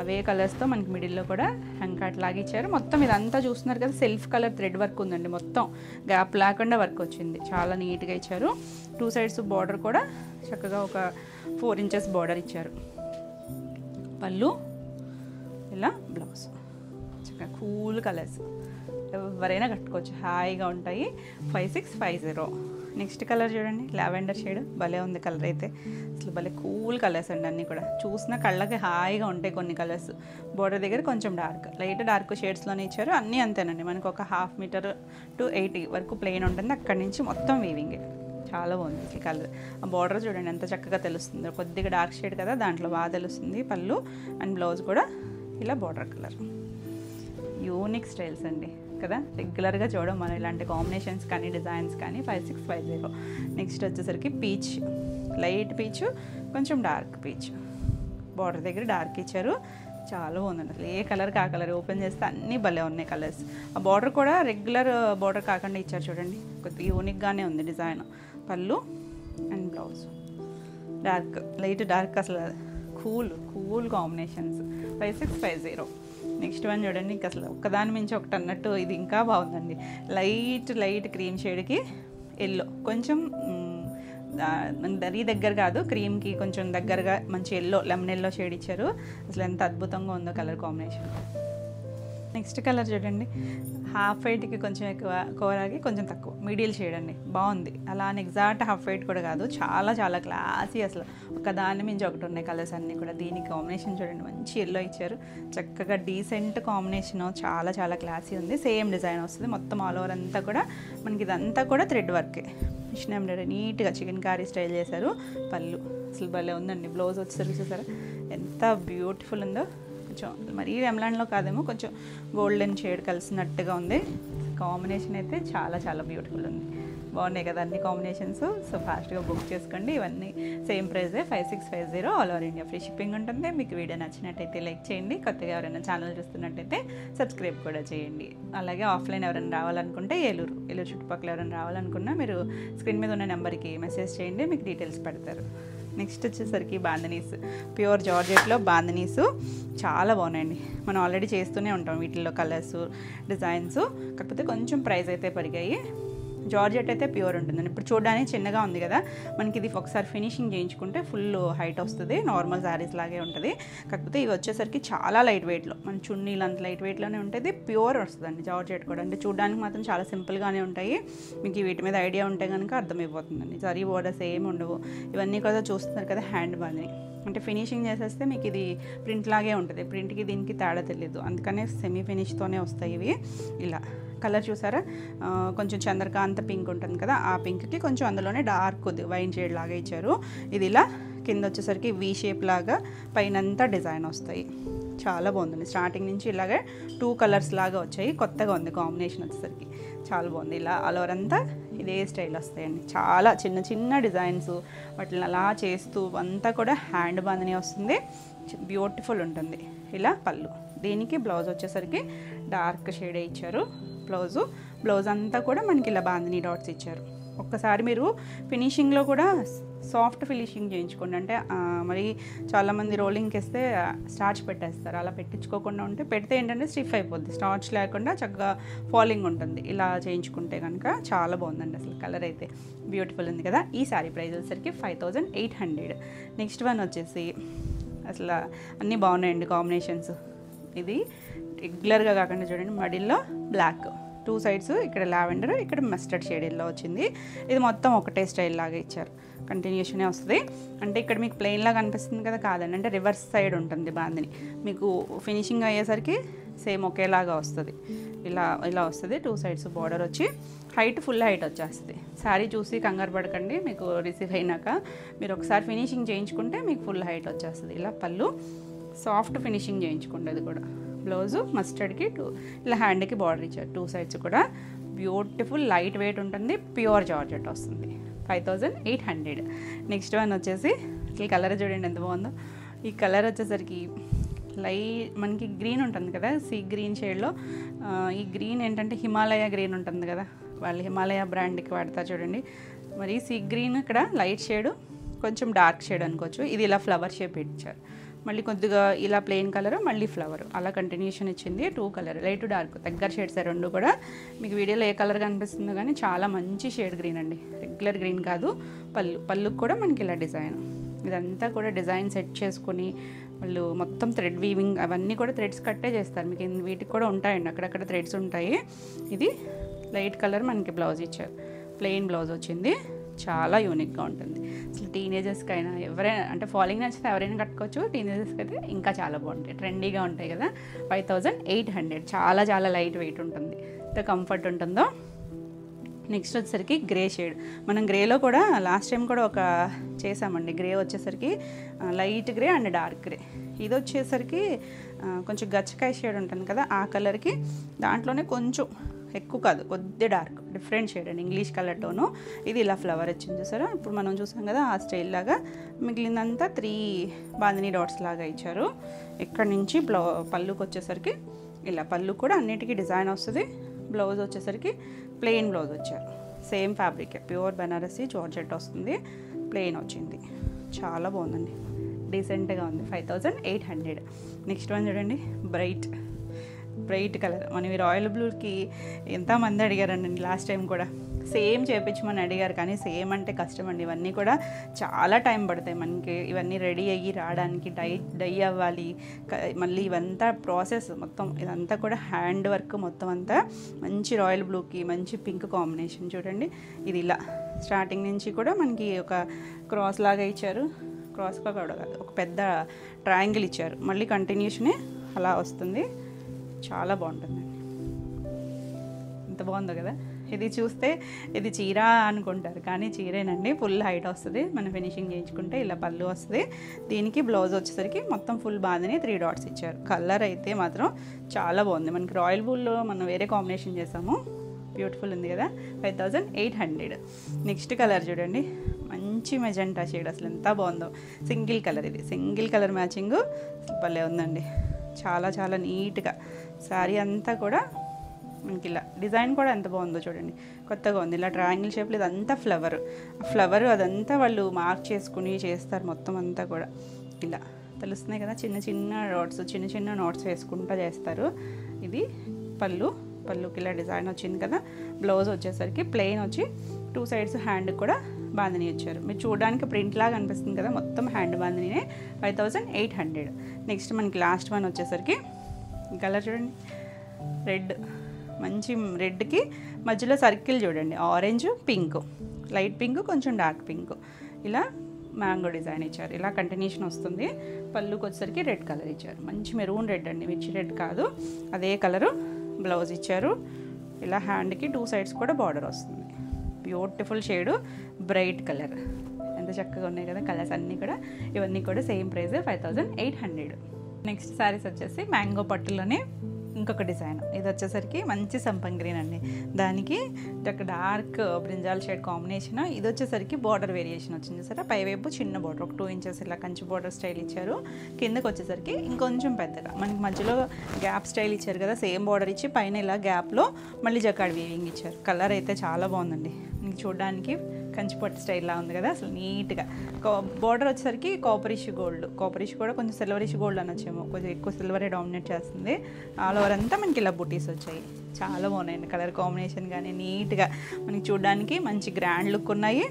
అవే కలర్స్తో మనకి మిడిల్లో కూడా హంకాట్ లాగా ఇచ్చారు. మొత్తం ఇదంతా చూస్తున్నారు కదా, సెల్ఫ్ కలర్ థ్రెడ్ వర్క్ ఉందండి. మొత్తం గ్యాప్ లేకుండా వర్క్ వచ్చింది. చాలా నీట్గా ఇచ్చారు. 2 సైడ్స్ బార్డర్ కూడా చక్కగా ఒక 4 ఇంచెస్ బార్డర్ ఇచ్చారు. పళ్ళు, ఇలా బ్లౌజ్, చక్కగా కూల్ కలర్స్, ఎవరైనా కట్టుకోవచ్చు, హాయిగా ఉంటాయి. 5650. నెక్స్ట్ కలర్ చూడండి, లావెండర్ షేడ్, భలే ఉంది కలర్ అయితే. అసలు భలే కూల్ కలర్స్ అండి. అన్నీ కూడా చూసిన కళ్ళకి హాయిగా ఉంటాయి. కొన్ని కలర్స్ బోర్డర్ దగ్గర కొంచెం డార్క్, లైట్ డార్క్ షేడ్స్లోనే ఇచ్చారు. అన్నీ అంతేనండి. మనకు ఒక 1/2 మీటర్ to 80 వరకు ప్లెయిన్ ఉంటుంది. అక్కడి నుంచి మొత్తం వీవింగే. చాలా బాగుంది ఈ కలర్. ఆ బార్డర్ చూడండి ఎంత చక్కగా తెలుస్తుంది. కొద్దిగా డార్క్ షేడ్ కదా, దాంట్లో బాగా తెలుస్తుంది. పళ్ళు అండ్ బ్లౌజ్ కూడా ఇలా బార్డర్ కలర్. యూనిక్ స్టైల్స్ అండి కదా, రెగ్యులర్గా చూడడం మనం ఇలాంటి కాంబినేషన్స్ కానీ డిజైన్స్ కానీ. 5650. నెక్స్ట్ వచ్చేసరికి పీచ్, లైట్ పీచ్, కొంచెం డార్క్ పీచ్. బార్డర్ దగ్గర డార్క్ ఇచ్చారు. చాలా బాగుందండి. అసలు ఏ కలర్కి ఆ కలర్, ఓపెన్ చేస్తే అన్నీ భలే ఉన్నాయి కలర్స్. ఆ బార్డర్ కూడా రెగ్యులర్ బార్డర్ కాకుండా ఇచ్చారు చూడండి, కొద్దిగా యూనిక్గానే ఉంది డిజైన్. పళ్ళు and blouse dark, light dark, అసలు కూల్ కాంబినేషన్స్. 5650. నెక్స్ట్ వన్ చూడండి, ఇంకా అసలు ఒక్కదాని మించి ఒకటి అన్నట్టు ఇది ఇంకా బాగుందండి. లైట్ క్రీమ్ షేడ్కి ఎల్లో, కొంచెం దరీ దగ్గర కాదు, క్రీమ్కి కొంచెం దగ్గరగా మంచి ఎల్లో, లెమన్ ఎల్లో షేడ్ ఇచ్చారు. అసలు ఎంత అద్భుతంగా ఉందో కలర్ కాంబినేషన్. నెక్స్ట్ కలర్ చూడండి, హాఫ్ వైట్కి కొంచెం ఎక్కువ, కోరాకి కొంచెం తక్కువ, మిడిల్ షేడ్ అండి. బాగుంది. అలా అని ఎగ్జాక్ట్ హాఫ్ వైట్ కూడా కాదు, చాలా చాలా క్లాసీ. అసలు ఒక దాని మించి ఒకటి ఉన్నాయి కలర్స్ అన్నీ కూడా. దీనికి కాంబినేషన్ చూడండి, మంచి ఎల్లో ఇచ్చారు, చక్కగా డీసెంట్ కాంబినేషన్, చాలా చాలా క్లాసీ ఉంది. సేమ్ డిజైన్ వస్తుంది మొత్తం ఆల్ ఓవర్ అంతా కూడా. మనకి ఇదంతా కూడా థ్రెడ్ వర్కే, మిషన్ ఎంబ్రాయిడరీ, నీట్గా చికెన్ కర్రీ స్టైల్ చేశారు. పళ్ళు అసలు భలే ఉందండి. బ్లౌజ్ వచ్చేసరికి చూసారా ఎంత బ్యూటిఫుల్ ఉందో. కొంచెం మరీ ఎమ్లాండ్లో కాదేమో, కొంచెం గోల్డెన్ షేడ్ కలిసినట్టుగా ఉంది. కాంబినేషన్ అయితే చాలా చాలా బ్యూటిఫుల్ ఉంది. బాగున్నాయి కదా అన్ని కాంబినేషన్స్. సో ఫాస్ట్గా బుక్ చేసుకోండి. ఇవన్నీ సేమ్ ప్రైజే, 5650, all over India free shipping ఉంటుంది. మీకు వీడియో నచ్చినట్టయితే లైక్ చేయండి. కొత్తగా ఎవరైనా ఛానల్ చూస్తున్నట్టయితే సబ్స్క్రైబ్ కూడా చేయండి. అలాగే ఆఫ్లైన్ ఎవరైనా రావాలనుకుంటే ఏలూరు చుట్టుపక్కల ఎవరైనా రావాలనుకున్నా మీరు స్క్రీన్ మీద ఉన్న నెంబర్కి మెసేజ్ చేయండి, మీకు డీటెయిల్స్ పెడతారు. నెక్స్ట్ వచ్చేసరికి బాందనీస్, ప్యూర్ జార్జెట్లో బాందనీస్ చాలా బాగున్నాయండి. మనం ఆల్రెడీ చేస్తూనే ఉంటాం వీటిల్లో కలర్స్, డిజైన్స్. కాకపోతే కొంచెం ప్రైస్ అయితే పెరిగాయి. జార్జెట్ అయితే ప్యూర్ ఉంటుందండి. ఇప్పుడు చూడడానికి చిన్నగా ఉంది కదా, మనకి ఇది ఒకసారి ఫినిషింగ్ చేయించుకుంటే ఫుల్ హైట్ వస్తుంది, నార్మల్ శారీస్ లాగే ఉంటుంది. కాకపోతే ఇవి వచ్చేసరికి చాలా లైట్ వెయిట్లో, మన చున్నీలు అంత లైట్ వెయిట్లోనే ఉంటుంది. ప్యూర్ వస్తుందండి జార్జెట్ కూడా. అంటే చూడడానికి మాత్రం చాలా సింపుల్గానే ఉంటాయి. మీకు వీటి మీద ఐడియా ఉంటే కనుక అర్థమైపోతుందండి. జరీ బోర్డర్స్ ఏమి ఉండవు. ఇవన్నీ కూడా చూస్తున్నారు కదా, హ్యాండ్ బాందిని. అంటే ఫినిషింగ్ చేసేస్తే మీకు ఇది ప్రింట్ లాగే ఉంటుంది, ప్రింట్కి దీనికి తేడా తెలియదు. అందుకనే సెమీ ఫినిష్తోనే వస్తాయి ఇవి. ఇలా కలర్ చూసారా, కొంచెం చంద్రకాంత పింక్ ఉంటుంది కదా, ఆ పింక్కి కొంచెం అందులోనే డార్క్ వైన్ షేడ్ లాగా ఇచ్చారు. ఇది ఇలా కింద వచ్చేసరికి వీ షేప్ లాగా పైనంతా డిజైన్ వస్తాయి. చాలా బాగుందండి. స్టార్టింగ్ నుంచి ఇలాగే 2 కలర్స్ లాగా వచ్చాయి. కొత్తగా ఉంది కాంబినేషన్ వచ్చేసరికి, చాలా బాగుంది. ఇలా ఆల్ ఓవర్ అంతా ఇదే స్టైల్ వస్తాయండి. చాలా చిన్న చిన్న డిజైన్స్, వాటిని అలా చేస్తూ అంతా కూడా హ్యాండ్ బాందిని వస్తుంది. బ్యూటిఫుల్ ఉంటుంది. ఇలా పళ్ళు, దీనికి బ్లౌజ్ వచ్చేసరికి డార్క్ షేడే ఇచ్చారు. బ్లౌజ్ అంతా కూడా మనకి ఇలా బాందిని డాట్స్ ఇచ్చారు. ఒక్కసారి మీరు ఫినిషింగ్లో కూడా సాఫ్ట్ ఫినిషింగ్ చేయించుకోండి. అంటే మరి చాలామంది రోలింగ్కి వేస్తే స్టార్చ్ పెట్టేస్తారు. అలా పెట్టించుకోకుండా ఉంటే, పెడితే ఏంటంటే స్టిఫ్ అయిపోద్ది, స్టార్చ్ లేకుండా చక్కగా ఫాలింగ్ ఉంటుంది. ఇలా చేయించుకుంటే కనుక చాలా బాగుందండి. అసలు కలర్ అయితే బ్యూటిఫుల్ ఉంది కదా. ఈ శారీ ప్రైస్ వచ్చేసరికి 5800. నెక్స్ట్ వన్ వచ్చేసి అసలు అన్నీ బాగున్నాయండి కాంబినేషన్స్. ఇది రెగ్యులర్గా కాకుండా చూడండి, మడిల్లో బ్లాక్, 2 సైడ్స్, ఇక్కడ లావెండర్, ఇక్కడ మస్టర్డ్ షేడ్ ఎల్లో వచ్చింది. ఇది మొత్తం ఒకటే స్టైల్ లాగా ఇచ్చారు, కంటిన్యూషనే వస్తుంది. అంటే ఇక్కడ మీకు ప్లెయిన్ లాగా అనిపిస్తుంది కదా, కాదండి. అంటే రివర్స్ సైడ్ ఉంటుంది బాందిని. మీకు ఫినిషింగ్ అయ్యేసరికి సేమ్ ఒకేలాగా వస్తుంది. ఇలా వస్తుంది. 2 సైడ్స్ బార్డర్ వచ్చి ఫుల్ హైట్ వచ్చేస్తుంది. శారీ చూసి కంగారు పడకండి, మీకు రిసీవ్ అయినాక మీరు ఒకసారి ఫినిషింగ్ చేయించుకుంటే మీకు ఫుల్ హైట్ వచ్చేస్తుంది. ఇలా పళ్ళు సాఫ్ట్ ఫినిషింగ్ చేయించుకోండి. అది కూడా బ్లౌజు మస్టర్డ్కి ఇలా హ్యాండ్కి బార్డర్ ఇచ్చారు. 2 సైడ్స్ కూడా బ్యూటిఫుల్ లైట్ వెయిట్ ఉంటుంది. ప్యూర్ జార్జెట్ వస్తుంది. 5800. నెక్స్ట్ వన్ వచ్చేసి ఈ కలర్ చూడండి ఎంత బాగుందో. ఈ కలర్ వచ్చేసరికి మనకి గ్రీన్ ఉంటుంది కదా, సీ గ్రీన్ షేడ్లో. ఈ గ్రీన్ ఏంటంటే హిమాలయ గ్రీన్ ఉంటుంది కదా, వాళ్ళు హిమాలయ బ్రాండ్కి వాడతారు చూడండి. మరి సీ గ్రీన్ ఇక్కడ లైట్ షేడు, కొంచెం డార్క్ షేడ్ అనుకోవచ్చు. ఇది ఇలా ఫ్లవర్ షేప్ ఇచ్చారు. మళ్ళీ కొద్దిగా ఇలా ప్లెయిన్ కలర్, మళ్ళీ ఫ్లవర్, అలా కంటిన్యూషన్ ఇచ్చింది. 2 కలర్, లైట్ డార్క్, దగ్గర షేడ్స్ 2 కూడా. మీకు వీడియోలో ఏ కలర్ కనిపిస్తుందో కానీ చాలా మంచి షేడ్ గ్రీన్ అండి, రెగ్యులర్ గ్రీన్ కాదు. పళ్ళుకి కూడా మనకి ఇలా డిజైన్, ఇదంతా కూడా డిజైన్ సెట్ చేసుకొని వాళ్ళు మొత్తం థ్రెడ్ వీవింగ్ అవన్నీ కూడా థ్రెడ్స్ కట్టే చేస్తారు. మీకు వీటికి కూడా ఉంటాయండి, అక్కడక్కడ థ్రెడ్స్ ఉంటాయి. ఇది లైట్ కలర్ మనకి బ్లౌజ్ ఇచ్చారు, ప్లెయిన్ బ్లౌజ్ వచ్చింది. చాలా యూనిక్గా ఉంటుంది. అసలు టీనేజర్స్కి అయినా ఎవరైనా, అంటే ఫాలోయింగ్ నచ్చితే ఎవరైనా కట్టుకోవచ్చు. టీనేజర్స్కి అయితే ఇంకా చాలా బాగుంటాయి, ట్రెండీగా ఉంటాయి కదా. 5800. చాలా చాలా లైట్ వెయిట్ ఉంటుంది, ఎంత కంఫర్ట్ ఉంటుందో. నెక్స్ట్ వచ్చేసరికి గ్రే షేడ్. మనం గ్రేలో కూడా లాస్ట్ టైం కూడా ఒక చేసామండి. గ్రే వచ్చేసరికి light grey and dark grey. ఇది వచ్చేసరికి కొంచెం గచ్చకాయ షేడ్ ఉంటుంది కదా, ఆ కలర్కి దాంట్లోనే కొంచెం ఎక్కువ కాదు, కొద్ది డార్క్, డిఫరెంట్ షేడ్ అండి, ఇంగ్లీష్ కలర్ టోను. ఇది ఇలా ఫ్లవర్ వచ్చింది చూసారా, ఇప్పుడు మనం చూసాం కదా ఆ స్టైల్ లాగా. మిగిలినంతా 3 బాందిని డాట్స్ లాగా ఇచ్చారు. ఇక్కడ నుంచి పళ్ళుకి వచ్చేసరికి ఇలా, పళ్ళు కూడా అన్నిటికీ డిజైన్ వస్తుంది. బ్లౌజ్ వచ్చేసరికి ప్లెయిన్ బ్లౌజ్ వచ్చారు. Same fabric, pure Banarasi georgette వస్తుంది, ప్లెయిన్ వచ్చింది. చాలా బాగుందండి, డీసెంట్గా ఉంది. 5800. నెక్స్ట్ వన్ చూడండి, బ్రైట్ కలర్. మనం ఈ రాయల్ బ్లూకి ఎంతమంది అడిగారండి లాస్ట్ టైం కూడా. సేమ్ చేయించమని అడిగారు, కానీ సేమ్ అంటే కష్టం అండి. ఇవన్నీ కూడా చాలా టైం పడతాయి మనకి, ఇవన్నీ రెడీ అయ్యి రావడానికి, డై అవ్వాలి, మళ్ళీ ఇవంతా ప్రాసెస్ మొత్తం. ఇదంతా కూడా హ్యాండ్ వర్క్ మొత్తం అంతా. మంచి రాయల్ బ్లూకి మంచి పింక్ కాంబినేషన్ చూడండి. ఇది ఇలా స్టార్టింగ్ నుంచి కూడా మనకి ఒక క్రాస్ లాగా ఇచ్చారు, క్రాస్గా కూడా కాదు, ఒక పెద్ద ట్రయాంగిల్ ఇచ్చారు, మళ్ళీ కంటిన్యూషనే అలా వస్తుంది. చాలా బాగుంటుందండి, ఎంత బాగుందో కదా. ఇది చూస్తే ఇది చీర అనుకుంటారు, కానీ చీరేనండి. ఫుల్ హైట్ వస్తుంది, మనం ఫినిషింగ్ చేయించుకుంటే ఇలా పళ్ళు వస్తుంది. దీనికి బ్లౌజ్ వచ్చేసరికి మొత్తం ఫుల్ బాందని 3 డాట్స్ ఇచ్చారు. కలర్ అయితే మాత్రం చాలా బాగుంది. మనకి రాయల్ బ్లూలో మనం వేరే కాంబినేషన్ చేసాము, బ్యూటిఫుల్ ఉంది కదా. 5800. నెక్స్ట్ కలర్ చూడండి, మంచి మెజెంటా షేడ్, అసలు ఎంత బాగుందో. సింగిల్ కలర్, ఇది సింగిల్ కలర్ మ్యాచింగ్ భలే ఉందండి. చాలా చాలా నీట్గా శారీ అంతా కూడా మనకి ఇలా డిజైన్ కూడా ఎంత బాగుందో చూడండి, కొత్తగా ఉంది. ఇలా ట్రయాంగిల్ షేప్లో ఇదంతా ఫ్లవర్ అదంతా వాళ్ళు మార్క్ చేసుకుని చేస్తారు మొత్తం అంతా కూడా. ఇలా తెలుస్తున్నాయి కదా, చిన్న చిన్న డాట్స్, చిన్న చిన్న నోట్స్ వేసుకుంటూ చేస్తారు. ఇది పళ్ళుకి ఇలా డిజైన్ వచ్చింది కదా. బ్లౌజ్ వచ్చేసరికి ప్లెయిన్ వచ్చి 2 సైడ్స్ హ్యాండ్ కూడా బాందని ఇచ్చారు. మీరు చూడడానికి ప్రింట్ లాగా అనిపిస్తుంది కదా, మొత్తం హ్యాండ్ బాందనీనే. 5800. నెక్స్ట్ మనకి లాస్ట్ వన్ వచ్చేసరికి కలర్ చూడండి, రెడ్, మంచి రెడ్కి మధ్యలో సర్కిల్ చూడండి, ఆరెంజ్ పింక్, లైట్ పింక్, కొంచెం డార్క్ పింక్, ఇలా మ్యాంగో డిజైన్ ఇచ్చారు. ఇలా కంటిన్యూషన్ వస్తుంది. పళ్ళుకి వచ్చేసరికి రెడ్ కలర్ ఇచ్చారు, మంచి మెరూన్ రెడ్ అండి, మిర్చి రెడ్ కాదు, అదే కలరు బ్లౌజ్ ఇచ్చారు. ఇలా హ్యాండ్కి 2 సైడ్స్ కూడా బార్డర్ వస్తుంది. బ్యూటిఫుల్ షేడు, బ్రైట్ కలర్, ఎంత చక్కగా ఉన్నాయి కదా కలర్స్ అన్నీ కూడా. ఇవన్నీ కూడా సేమ్ ప్రైస్ 5800. నెక్స్ట్ శారీస్ వచ్చేసి మ్యాంగో పట్టులోనే ఇంకొక డిజైన్. ఇది వచ్చేసరికి మంచి సంపంగి గ్రీన్ అండి, దానికి డార్క్ బ్రింజాల్ షేడ్ కాంబినేషన్. ఇది వచ్చేసరికి బార్డర్ వేరియేషన్ వచ్చింది సరే, పైవైపు చిన్న బార్డర్, ఒక 2 ఇంచెస్ ఇలా కంచి బార్డర్ స్టైల్ ఇచ్చారు. కిందకి వచ్చేసరికి ఇంకొంచెం పెద్దగా మనకి మధ్యలో గ్యాప్ స్టైల్ ఇచ్చారు కదా, సేమ్ బార్డర్ ఇచ్చి పైన ఇలా గ్యాప్లో మళ్ళీ జకాడ్ వీవింగ్ ఇచ్చారు. కలర్ అయితే చాలా బాగుందండి, మీకు చూడడానికి కంచిపట్టు స్టైల్లా ఉంది కదా, అసలు నీట్గా. బార్డర్ వచ్చేసరికి కాపరిష్ కూడా కొంచెం సిల్వరిష్ గోల్డ్ అనొచ్చేమో, కొంచెం ఎక్కువ సిల్వరే డామినేట్ చేస్తుంది. ఆల్ ఓవర్ అంతా మనకి ఇలా బుటీస్ వచ్చాయి, చాలా బాగున్నాయండి. కలర్ కాంబినేషన్ కానీ నీట్గా మనకి చూడడానికి మంచి గ్రాండ్ లుక్ ఉన్నాయి,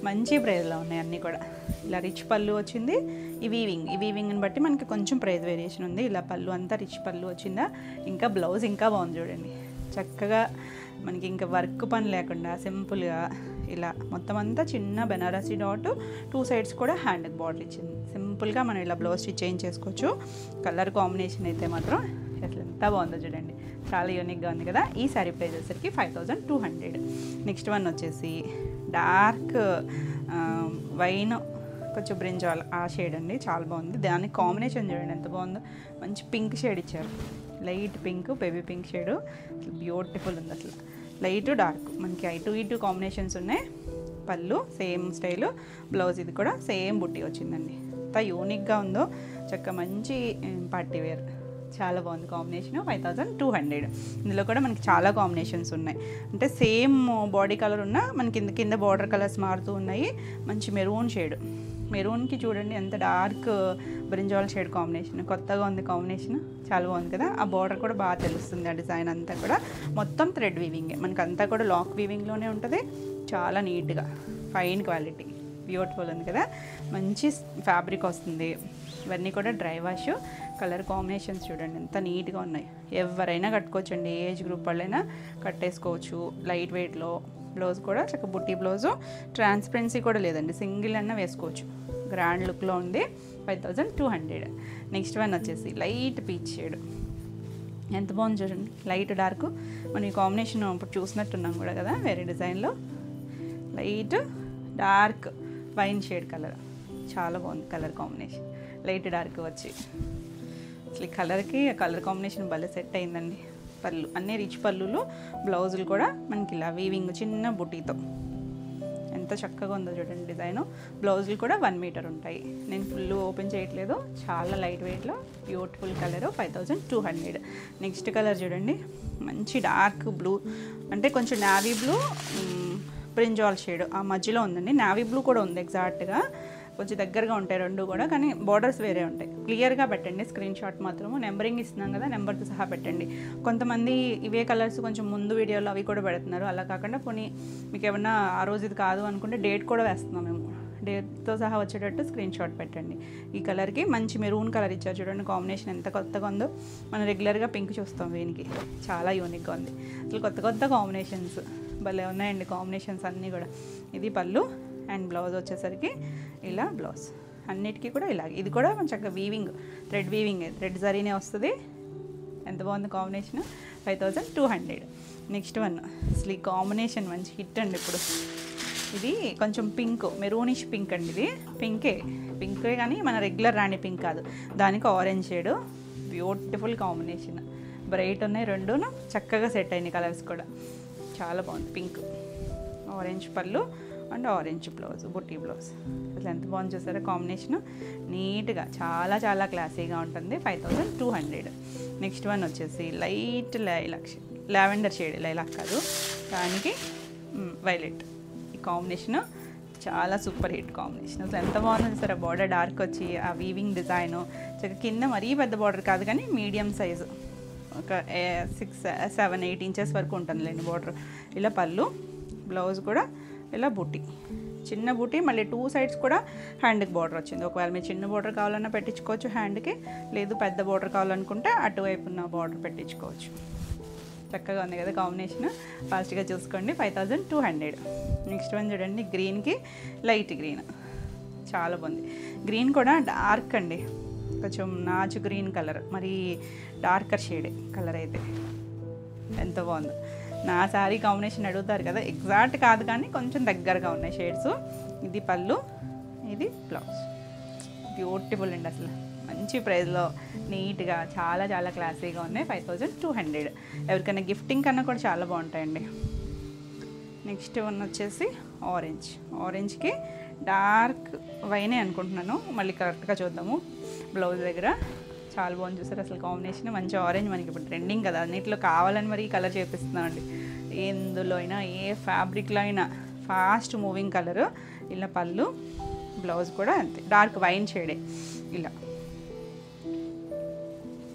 మంచి ప్రైస్లో ఉన్నాయి అన్నీ కూడా. ఇలా రిచ్ పళ్ళు వచ్చింది. ఈ వీవింగ్ని బట్టి మనకి కొంచెం ప్రైస్ వేరియేషన్ ఉంది. ఇలా పళ్ళు అంతా రిచ్ పళ్ళు వచ్చిందా. ఇంకా బ్లౌజ్ ఇంకా బాగుంది చూడండి, చక్కగా మనకి ఇంకా వర్క్ పని లేకుండా సింపుల్గా ఇలా మొత్తం అంతా చిన్న బెనారసీ డాట్, 2 సైడ్స్ కూడా హ్యాండ్కి బార్డర్ ఇచ్చింది. సింపుల్గా మనం ఇలా బ్లౌజ్ స్టిచ్ చేయించేసుకోవచ్చు. కలర్ కాంబినేషన్ అయితే మాత్రం అసలు ఎంత బాగుందో చూడండి, చాలా యూనిక్గా ఉంది కదా. ఈ శారీ ప్రైస్ వచ్చేసరికి 5200. నెక్స్ట్ వన్ వచ్చేసి డార్క్ వైన్, కొంచెం బ్రింజాల్ ఆ షేడ్ అండి, చాలా బాగుంది. దానికి కాంబినేషన్ చూడండి ఎంత బాగుందో, మంచి పింక్ షేడ్ ఇచ్చారు, light pink, baby pink shade, beautiful ఉంది అసలు. లైట్ డార్క్ మనకి ఇటు కాంబినేషన్స్ ఉన్నాయి. పళ్ళు సేమ్ స్టైలు, బ్లౌజ్ ఇది కూడా సేమ్ బుట్టి వచ్చిందండి. ఎంత యూనిక్గా ఉందో, చక్క మంచి పార్టీ వేర్, చాలా బాగుంది కాంబినేషన్. 5200. ఇందులో కూడా మనకి చాలా కాంబినేషన్స్ ఉన్నాయి, అంటే సేమ్ బాడీ కలర్ ఉన్న మనకి కింద బార్డర్ కలర్స్ మారుతూ ఉన్నాయి. మంచి మెరూన్ షేడ్, మెరూన్కి చూడండి ఎంత డార్క్ బ్రింజాల్ షేడ్ కాంబినేషన్, కొత్తగా ఉంది కాంబినేషన్, చాలా బాగుంది కదా. ఆ బార్డర్ కూడా బాగా తెలుస్తుంది, ఆ డిజైన్ అంతా కూడా మొత్తం థ్రెడ్ వీవింగే, మనకి అంతా కూడా లాక్ వీవింగ్లోనే ఉంటుంది. చాలా నీట్గా ఫైన్ క్వాలిటీ, బ్యూటిఫుల్ ఉంది కదా. మంచి ఫ్యాబ్రిక్ వస్తుంది. ఇవన్నీ కూడా డ్రై వాష్. కలర్ కాంబినేషన్స్ చూడండి ఎంత నీట్గా ఉన్నాయి, ఎవరైనా కట్టుకోవచ్చు అండి, ఏజ్ గ్రూప్ వాళ్ళైనా కట్టేసుకోవచ్చు. లైట్ వెయిట్లో, బ్లౌజ్ కూడా చక్క బుట్టి బ్లౌజు, ట్రాన్స్పరెన్సీ కూడా లేదండి, సింగిల్ అన్న వేసుకోవచ్చు, గ్రాండ్ లుక్లో ఉంది. 5200. నెక్స్ట్ వన్ వచ్చేసి లైట్ పీచ్ షేడ్, ఎంత బాగుంది చూడండి, లైట్ డార్క్. మనం ఈ కాంబినేషన్ ఇప్పుడు చూసినట్టున్నాం కూడా కదా వేరే డిజైన్లో. Light dark wine shade colour, చాలా బాగుంది కలర్ కాంబినేషన్, లైట్ డార్క్ వచ్చి అసలు ఈ కలర్కి ఆ కలర్ కాంబినేషన్ భలే సెట్ అయిందండి. పళ్ళు అన్నీ రిచ్ పళ్ళులు, బ్లౌజులు కూడా మనకి ఇలా వీవింగ్ చిన్న బుటీతో ఎంత చక్కగా ఉందో చూడండి డిజైను. బ్లౌజులు కూడా 1 మీటర్ ఉంటాయి. నేను ఫుల్ ఓపెన్ చేయట్లేదు, చాలా లైట్ వెయిట్లో బ్యూటిఫుల్ కలరు. 5200. నెక్స్ట్ కలర్ చూడండి, మంచి డార్క్ బ్లూ, అంటే కొంచెం నావీ బ్లూ బ్రింజాల్ షేడ్ ఆ మధ్యలో ఉందండి. నావీ బ్లూ కూడా ఉంది ఎగ్జాక్ట్గా, కొంచెం దగ్గరగా ఉంటాయి రెండు కూడా, కానీ బార్డర్స్ వేరే ఉంటాయి. క్లియర్గా పెట్టండి స్క్రీన్ షాట్ మాత్రము. నెంబరింగ్ ఇస్తున్నాం కదా, నెంబర్తో సహా పెట్టండి. కొంతమంది ఇవే కలర్స్ కొంచెం ముందు వీడియోలో అవి కూడా పెడుతున్నారు. అలా కాకుండా పోనీ మీకు ఏమన్నా ఆ రోజు ఇది కాదు అనుకుంటే డేట్ కూడా వేస్తున్నాం మేము. డేట్తో సహా వచ్చేటట్టు స్క్రీన్ షాట్ పెట్టండి. ఈ కలర్కి మంచి మెరూన్ కలర్ ఇచ్చారు చూడండి, కాంబినేషన్ ఎంత కొత్తగా ఉందో. మనం రెగ్యులర్గా పింక్ చూస్తాం, దీనికి చాలా యూనిక్గా ఉంది. అసలు కొత్త కొత్త కాంబినేషన్స్ భలే ఉన్నాయండి, కాంబినేషన్స్ అన్నీ కూడా. ఇది పళ్ళు అండ్ బ్లౌజ్ వచ్చేసరికి ఇలా బ్లౌజ్ అన్నిటికీ కూడా ఇలాగే. ఇది కూడా చక్కగా వీవింగ్, థ్రెడ్ వీవింగ్, థ్రెడ్ జరీనే వస్తుంది. ఎంత బాగుంది కాంబినేషన్. 5200. నెక్స్ట్ వన్ అసలు ఈ కాంబినేషన్ మంచి హిట్ అండి ఇప్పుడు. ఇది కొంచెం పింక్, మెరూనిష్ పింక్ అండి. ఇది పింకే కానీ మన రెగ్యులర్ రాణి పింక్ కాదు, దానికి orange shade. Beautiful combination, bright ఉన్నాయి రెండును, చక్కగా సెట్ అయినాయి కలర్స్ కూడా. చాలా బాగుంది. పింక్, ఆరెంజ్ పళ్ళు అండ్ ఆరెంజ్ బ్లౌజ్, బుట్టి బ్లౌజ్. అసలు ఎంత బాగుంది చూసారా కాంబినేషన్. నీట్గా చాలా చాలా క్లాసీగా ఉంటుంది. 5200. నెక్స్ట్ వన్ వచ్చేసి లైట్ లావెండర్ షేడ్, లైలాక్ కాదు, దానికి వైలెట్. ఈ కాంబినేషన్ చాలా సూపర్ హిట్ కాంబినేషన్. అసలు ఎంత బాగుంది సార్. బార్డర్ డార్క్ వచ్చి ఆ వీవింగ్ డిజైను చక్కగా కింద మరీ పెద్ద బార్డర్ కాదు కానీ మీడియం సైజు, ఒక 6-7-8 ఇంచెస్ వరకు ఉంటుందిలేండి బార్డర్. ఇలా పళ్ళు, బ్లౌజ్ కూడా ఇలా బూటీ, చిన్న బూటీ. మళ్ళీ 2 సైడ్స్ కూడా హ్యాండ్కి బార్డర్ వచ్చింది. ఒకవేళ మీరు చిన్న బార్డర్ కావాలన్నా పెట్టించుకోవచ్చు హ్యాండ్కి, లేదు పెద్ద బార్డర్ కావాలనుకుంటే అటువైపు ఉన్న బార్డర్ పెట్టించుకోవచ్చు. చక్కగా ఉంది కదా కాంబినేషన్. ఫాస్ట్గా చూసుకోండి. 5200. నెక్స్ట్ వన్ చూడండి, గ్రీన్కి లైట్ గ్రీన్, చాలా బాగుంది. గ్రీన్ కూడా డార్క్ అండి, కొంచెం నాచు గ్రీన్ కలర్, మరి డార్కర్ షేడే కలర్ అయితే ఎంత బాగుందో. నా శారీ కాంబినేషన్ అడుగుతారు కదా, ఎగ్జాక్ట్ కాదు కానీ కొంచెం దగ్గరగా ఉన్నాయి షేడ్స్. ఇది పళ్ళు, ఇది బ్లౌజ్. బ్యూటిఫుల్ అండి అసలు. మంచి ప్రైస్లో నీట్గా చాలా చాలా క్లాసీగా ఉన్నాయి. 5200. ఎవరికైనా గిఫ్టింగ్ కన్నా కూడా చాలా బాగుంటాయండి. నెక్స్ట్ వన్ వచ్చేసి ఆరెంజ్కి డార్క్ వైనే అనుకుంటున్నాను, మళ్ళీ కరెక్ట్గా చూద్దాము. బ్లౌజ్ దగ్గర చాలా బాగుంది చూసారు అసలు కాంబినేషన్. మంచి ఆరెంజ్ మనకి ఇప్పుడు ట్రెండింగ్ కదా, అన్నింటిలో కావాలని మరి ఈ కలర్ చేపిస్తున్నామండి. ఎందులో అయినా ఏ ఫ్యాబ్రిక్లో అయినా ఫాస్ట్ మూవింగ్ కలరు. ఇలా పళ్ళు, బ్లౌజ్ కూడా అంతే డార్క్ వైన్ షేడే. ఇలా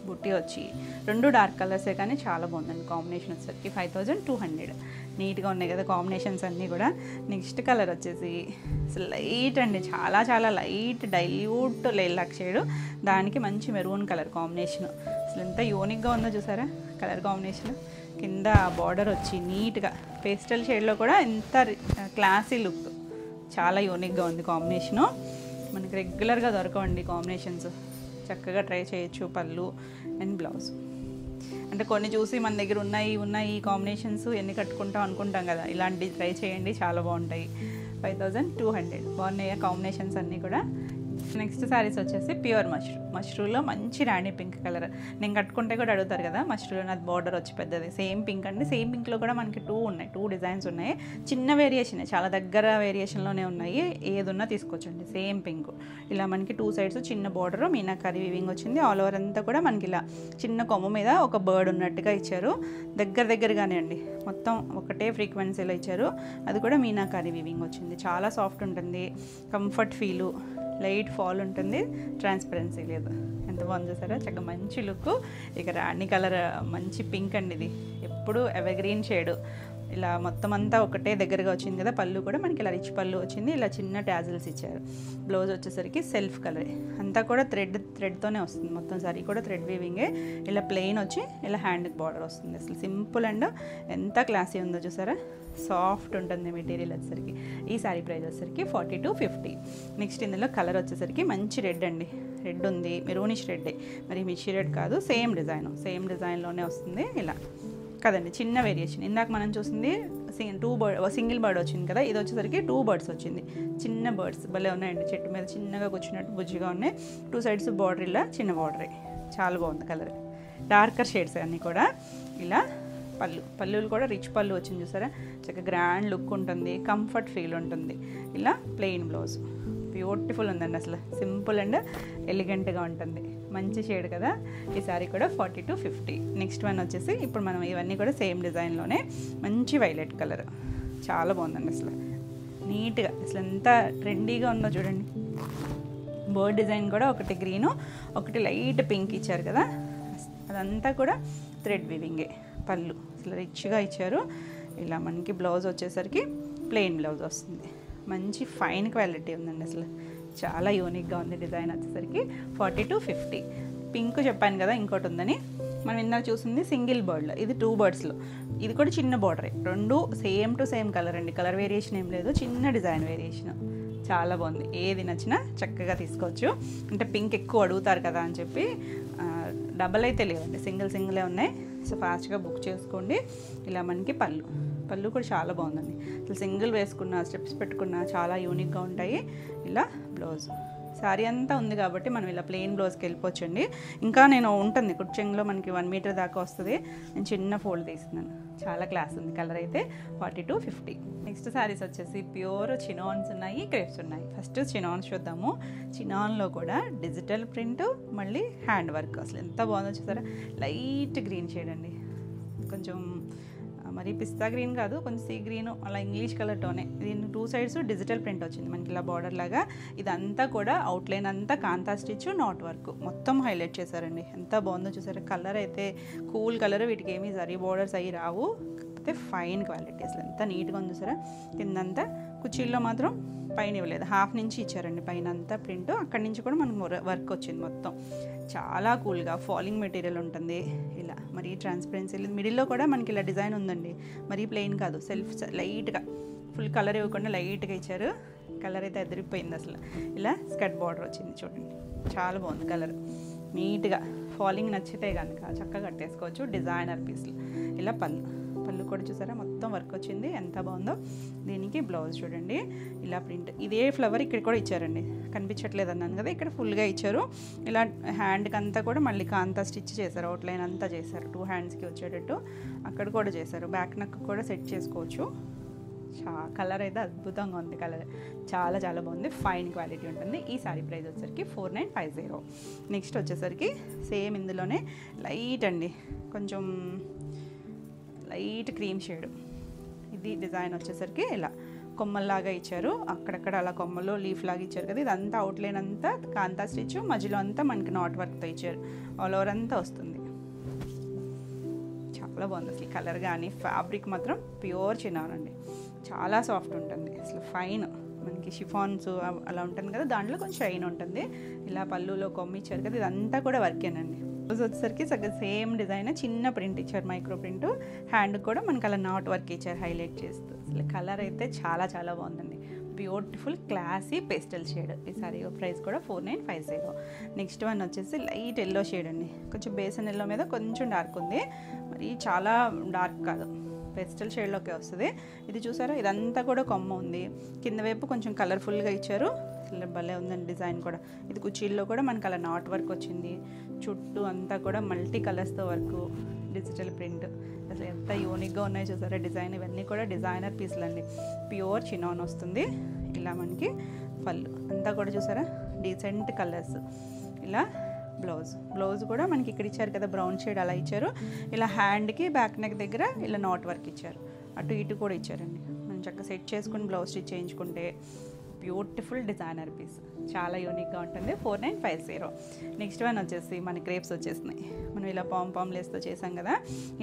బుట్టి వచ్చి రెండు డార్క్ కలర్సే కానీ చాలా బాగుందండి కాంబినేషన్ వచ్చేసరికి. 5200. నీట్గా ఉన్నాయి కదా కాంబినేషన్స్ అన్నీ కూడా. నెక్స్ట్ కలర్ వచ్చేసి లైట్ అండి, చాలా చాలా లైట్ డైల్యూట్ లైలాక్ షేడు, దానికి మంచి మెరూన్ కలర్ కాంబినేషన్. అసలు ఎంత యూనిక్గా ఉందో చూసారా కలర్ కాంబినేషన్. కింద బార్డర్ వచ్చి నీట్గా పేస్టల్ షేడ్లో కూడా ఎంత క్లాసీ లుక్, చాలా యూనిక్గా ఉంది కాంబినేషను. మనకి రెగ్యులర్గా దొరకవండి కాంబినేషన్స్, చక్కగా ట్రై చేయొచ్చు. పళ్ళు అండ్ బ్లౌజ్ అంటే కొన్ని చూసి మన దగ్గర ఉన్నాయి కాంబినేషన్స్ ఎన్ని కట్టుకుంటాం అనుకుంటాం కదా, ఇలాంటివి ట్రై చేయండి, చాలా బాగుంటాయి. 5200. బాగున్నాయి కాంబినేషన్స్ అన్నీ కూడా. నెక్స్ట్ శారీస్ వచ్చేసి ప్యూర్ మష్రూలో మంచి రాణి పింక్ కలర్. నేను కట్టుకుంటే కూడా అడుగుతారు కదా, మష్రూలో నాది బార్డర్ వచ్చి పెద్దది, సేమ్ పింక్ అండి. సేమ్ పింక్లో కూడా మనకి 2 డిజైన్స్ ఉన్నాయి. చిన్న వేరియేషన్, చాలా దగ్గర వేరియేషన్లోనే ఉన్నాయి. ఏదున్నా తీసుకోవచ్చండి. సేమ్ పింక్, ఇలా మనకి 2 సైడ్స్ చిన్న బార్డర్, మీనాకారి వీవింగ్ వచ్చింది. ఆల్ ఓవర్ అంతా కూడా మనకి ఇలా చిన్న కొమ్మ మీద ఒక బర్డ్ ఉన్నట్టుగా ఇచ్చారు. దగ్గరగానే అండి, మొత్తం ఒకటే ఫ్రీక్వెన్సీలో ఇచ్చారు. అది కూడా మీనాకారి వీవింగ్ వచ్చింది. చాలా సాఫ్ట్ ఉంటుంది, కంఫర్ట్ ఫీలు, లైట్ ఫాల్ ఉంటుంది, ట్రాన్స్పరెన్సీ లేదు. ఎంత బాగుంది చూసారా చక్కగా మంచి లుక్. ఇక రాణి కలర్ మంచి పింక్ అండి, ఇది ఎప్పుడు ఎవర్గ్రీన్ షేడు. ఇలా మొత్తం అంతా ఒకటే దగ్గరగా వచ్చింది కదా. పళ్ళు కూడా మనకి ఇలా రిచ్ పళ్ళు వచ్చింది, ఇలా చిన్న టాజిల్స్ ఇచ్చారు. బ్లౌజ్ వచ్చేసరికి సెల్ఫ్ కలర్, అంతా కూడా థ్రెడ్తోనే వస్తుంది. మొత్తం సారీ కూడా థ్రెడ్ వీవింగే. ఇలా ప్లెయిన్ వచ్చి ఇలా హ్యాండ్కి బార్డర్ వస్తుంది. అసలు సింపుల్ అండ్ ఎంత క్లాసీ ఉందో చూసారా. సాఫ్ట్ ఉంటుంది మెటీరియల్ వచ్చేసరికి. ఈ శారీ ప్రైస్ వచ్చేసరికి 4250. నెక్స్ట్ ఇందులో కలర్ వచ్చేసరికి మంచి రెడ్ అండి, రెడ్ ఉంది, మెరూనిష్ రెడ్డే, మరి మిర్చి రెడ్ కాదు, సేమ్ డిజైన్లోనే వస్తుంది. ఇలా కదండి, చిన్న వేరియేషన్. ఇందాక మనం చూసింది సింగిల్ బర్డ్ వచ్చింది కదా, ఇది వచ్చేసరికి 2 బర్డ్స్ వచ్చింది. చిన్న బర్డ్స్ భలే ఉన్నాయండి, చెట్టు మీద చిన్నగా కూర్చున్నట్టు బుజ్జిగా ఉన్నాయి. 2 సైడ్స్ బార్డర్, ఇలా చిన్న బార్డరే, చాలా బాగుంది కలర్. డార్కర్ షేడ్స్ అన్నీ కూడా. ఇలా పళ్ళులు కూడా రిచ్ పళ్ళు వచ్చింది చూసారా, చక్కగా గ్రాండ్ లుక్ ఉంటుంది, కంఫర్ట్ ఫీల్ ఉంటుంది. ఇలా ప్లెయిన్ బ్లౌజ్ బ్యూటిఫుల్ ఉందండి, అసలు సింపుల్ అండ్ ఎలిగెంట్గా ఉంటుంది. మంచి షేడ్ కదా. ఈ సారీ కూడా 4250. నెక్స్ట్ వన్ వచ్చేసి ఇప్పుడు మనం ఇవన్నీ కూడా సేమ్ డిజైన్లోనే మంచి వైలెట్ కలర్, చాలా బాగుందండి అసలు నీట్గా. అసలు ఎంత ట్రెండీగా ఉందో చూడండి. బర్డ్ డిజైన్ కూడా ఒకటి గ్రీను ఒకటి లైట్ పింక్ ఇచ్చారు కదా, అదంతా కూడా థ్రెడ్ వీవింగే. పళ్ళు అసలు రిచ్గా ఇచ్చారు. ఇలా మనకి బ్లౌజ్ వచ్చేసరికి ప్లెయిన్ బ్లౌజ్ వస్తుంది. మంచి ఫైన్ క్వాలిటీ ఉందండి, అసలు చాలా యూనిక్గా ఉంది. డిజైన్ వచ్చేసరికి 40 to 50. పింక్ చెప్పాను కదా ఇంకోటి ఉందని. మనం ఇందాక చూసింది సింగిల్ బర్డ్లో, ఇది 2 బర్డ్స్లో. ఇది కూడా చిన్న బార్డరే, రెండు సేమ్ టు సేమ్ కలర్ అండి. కలర్ వేరియేషన్ ఏం లేదు, చిన్న డిజైన్ వేరియేషన్. చాలా బాగుంది. ఏది నచ్చినా చక్కగా తీసుకోవచ్చు. అంటే పింక్ ఎక్కువ అడుగుతారు కదా అని చెప్పి డబల్ అయితే లేవండి, సింగిలే ఉన్నాయి. సో ఫాస్ట్గా బుక్ చేసుకోండి. ఇలా మనకి పళ్ళు కూడా చాలా బాగుందండి. అసలు సింగిల్ వేసుకున్న స్టెప్స్ పెట్టుకున్న చాలా యూనిక్గా ఉంటాయి. ఇలా బ్లౌజ్ శారీ అంతా ఉంది కాబట్టి మనం ఇలా ప్లెయిన్ బ్లౌజ్కి వెళ్ళిపోవచ్చండి. ఇంకా నేను ఉంటుంది కుర్చెంగ్లో మనకి 1 మీటర్ దాకా వస్తుంది. నేను చిన్న ఫోల్డ్ తీస్తున్నాను. చాలా క్లాస్ ఉంది. కలర్ అయితే 40 to 50. నెక్స్ట్ శారీస్ వచ్చేసి ప్యూర్ చినాన్స్ ఉన్నాయి, క్రేప్స్ ఉన్నాయి. ఫస్ట్ చినాన్స్ చూద్దాము. చినాన్లో కూడా డిజిటల్ ప్రింట్, మళ్ళీ హ్యాండ్ వర్క్. అసలు ఎంత బాగుందో చూసారా. లైట్ గ్రీన్ షేడ్ అండి, కొంచెం మరి పిస్తా గ్రీన్ కాదు, కొంచెం సీ గ్రీన్, అలా ఇంగ్లీష్ కలర్ టోనే. దీని 2 సైడ్స్ డిజిటల్ ప్రింట్ వచ్చింది మనకి ఇలా బార్డర్ లాగా. ఇదంతా కూడా అవుట్లైన్ అంతా కాంతా స్టిచ్, నాట్ వర్క్ మొత్తం హైలైట్ చేశారండి. ఎంత బాగుందో చూసారా. కలర్ అయితే కూల్ కలర్, వీటికి ఏమీ జరీ బార్డర్స్ అవి రావు, కాకపోతే ఫైన్ క్వాలిటీ. అసలు ఎంత నీట్గా ఉంది చూసారా. కిందంతా కుర్చీల్లో మాత్రం పైన ఇవ్వలేదు, హాఫ్ నుంచి ఇచ్చారండి పైన అంతా ప్రింట్. అక్కడి నుంచి కూడా మనకు వర్క్ వచ్చింది మొత్తం. చాలా కూల్గా ఫాలింగ్ మెటీరియల్ ఉంటుంది. ఇలా మరి ట్రాన్స్పరెన్సీ మిడిల్లో కూడా మనకి ఇలా డిజైన్ ఉందండి. మరీ ప్లెయిన్ కాదు, సెల్ఫ్ లైట్గా ఫుల్ కలర్ ఇవ్వకుండా లైట్గా ఇచ్చారు. కలర్ అయితే అదిరిపోయింది అసలు. ఇలా స్కర్ట్ బార్డర్ వచ్చింది చూడండి, చాలా బాగుంది కలర్. నీట్గా ఫాలింగ్ నచ్చితే కనుక చక్కగా కట్టేసుకోవచ్చు. డిజైనర్ పీస్లు. ఇలా పళ్ళు కూడా చూసారా మొత్తం వర్క్ వచ్చింది, ఎంత బాగుందో. దీనికి బ్లౌజ్ చూడండి, ఇలా ప్రింట్. ఇదే ఫ్లవర్ ఇక్కడ కూడా ఇచ్చారండి, కనిపించట్లేదు అన్నాను కదా, ఇక్కడ ఫుల్గా ఇచ్చారు. ఇలా హ్యాండ్కి అంతా కూడా మళ్ళీ కాంతా స్టిచ్ చేశారు, అవుట్లైన్ అంతా చేశారు. 2 హ్యాండ్స్కి వచ్చేటట్టు అక్కడ కూడా చేశారు. బ్యాక్ నెక్ కూడా సెట్ చేసుకోవచ్చు. కలర్ అయితే అద్భుతంగా ఉంది. కలర్ చాలా చాలా బాగుంది, ఫైన్ క్వాలిటీ ఉంటుంది. ఈ సారీ ప్రైస్ వచ్చేసరికి 4950. నెక్స్ట్ వచ్చేసరికి సేమ్ ఇందులోనే లైట్ అండి, కొంచెం లైట్ క్రీమ్ షేడ్. ఇది డిజైన్ వచ్చేసరికి ఇలా కొమ్మల్లాగా ఇచ్చారు, అక్కడక్కడ అలా కొమ్మలో లీఫ్ లాగా ఇచ్చారు కదా. ఇదంతా అవుట్లైన్ అంతా కాంతా స్టిచ్, మధ్యలో అంతా మనకి నాట్ వర్క్తో ఇచ్చారు. ఆల్ ఓవర్ అంతా వస్తుంది. చాలా బాగుంది అసలు. కలర్ కానీ ఫ్యాబ్రిక్ మాత్రం ప్యూర్ చినాన్ అండి, చాలా సాఫ్ట్ ఉంటుంది. అసలు ఫైన్ మనకి షిఫాన్స్ అలా ఉంటుంది కదా, దాంట్లో కొంచెం షైన్ ఉంటుంది. ఇలా పళ్ళులో కొమ్మి ఇచ్చారు కదా, ఇదంతా కూడా వర్కేనండి. బ్లౌజ్ వచ్చేసరికి సేమ్ డిజైన్, చిన్న ప్రింట్ ఇచ్చారు, మైక్రో ప్రింట్. హ్యాండ్ కూడా మనకి అలా నాట్ వర్క్ ఇచ్చారు హైలైట్ చేస్తూ. అసలు కలర్ అయితే చాలా చాలా బాగుందండి. Beautiful classy pastel shade. ఈ సారీ ప్రైస్ కూడా 4950. నెక్స్ట్ వన్ వచ్చేసి లైట్ ఎల్లో షేడ్ అండి, కొంచెం బేసన్ ఎల్లో మీద కొంచెం డార్క్ ఉంది, మరి చాలా డార్క్ కాదు, పేస్టల్ షేడ్లోకి వస్తుంది. ఇది చూసారా, ఇదంతా కూడా కొమ్మ ఉంది. కింద వైపు కొంచెం కలర్ఫుల్గా ఇచ్చారు, భలే ఉందండి డిజైన్ కూడా. ఇది కుర్చీల్లో కూడా మనకి అలా నాట్ వర్క్ వచ్చింది. చుట్టూ అంతా కూడా మల్టీ కలర్స్తో వర్క్, డిజిటల్ ప్రింట్. అసలు ఎంత యూనిక్గా ఉన్నాయో చూసారా డిజైన్. ఇవన్నీ కూడా డిజైనర్ పీస్లు అండి, ప్యూర్ చినాన్ వస్తుంది. ఇలా మనకి పళ్ళు అంతా కూడా చూసారా డీసెంట్ కలర్స్. ఇలా బ్లౌజ్ కూడా మనకి ఇక్కడ ఇచ్చారు కదా, బ్రౌన్ షేడ్ అలా ఇచ్చారు. ఇలా హ్యాండ్కి బ్యాక్ నెక్ దగ్గర ఇలా నాట్ వర్క్ ఇచ్చారు, అటు ఇటు కూడా ఇచ్చారండి. మనం చక్కగా సెట్ చేసుకుని బ్లౌజ్ స్టిచ్ చేయించుకుంటే బ్యూటిఫుల్ డిజైనర్ పీస్, చాలా యూనిక్గా ఉంటుంది. 4950. నెక్స్ట్ వన్ వచ్చేసి మన క్రేప్స్ వచ్చేసినాయి. మనం ఇలా పాంలేస్తో చేసాం కదా,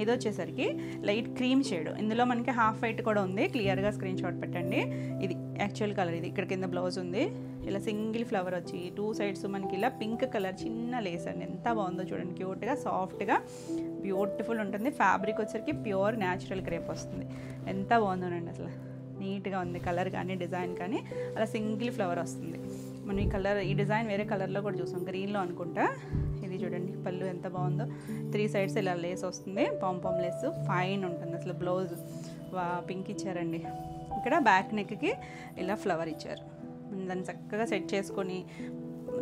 ఇది వచ్చేసరికి లైట్ క్రీమ్ షేడ్. ఇందులో మనకి హాఫ్ వైట్ కూడా ఉంది, క్లియర్గా స్క్రీన్ షాట్ పెట్టండి. ఇది యాక్చువల్ కలర్. ఇది ఇక్కడ కింద బ్లౌజ్ ఉంది, ఇలా సింగిల్ ఫ్లవర్ వచ్చి 2 సైడ్స్ మనకి ఇలా పింక్ కలర్ చిన్న లేస్ అండి. ఎంత బాగుందో చూడండి, క్యూట్గా సాఫ్ట్గా బ్యూటిఫుల్ ఉంటుంది. ఫ్యాబ్రిక్ వచ్చేసరికి ప్యూర్ న్యాచురల్ క్రేప్ వస్తుంది. ఎంత బాగుందోనండి అసలు, నీట్గా ఉంది. కలర్ కానీ డిజైన్ కానీ అలా సింగిల్ ఫ్లవర్ వస్తుంది. మనం ఈ డిజైన్ వేరే కలర్లో కూడా చూసాం, గ్రీన్లో అనుకుంటా. ఇది చూడండి పళ్ళు ఎంత బాగుందో, 3 సైడ్స్ ఇలా లేస్ వస్తుంది, పాంపామ్ లేస్ ఫైన్ ఉంటుంది. అసలు బ్లౌజ్ పింక్ ఇచ్చారండి. ఇక్కడ బ్యాక్ నెక్కి ఇలా ఫ్లవర్ ఇచ్చారు. దాన్ని చక్కగా సెట్ చేసుకొని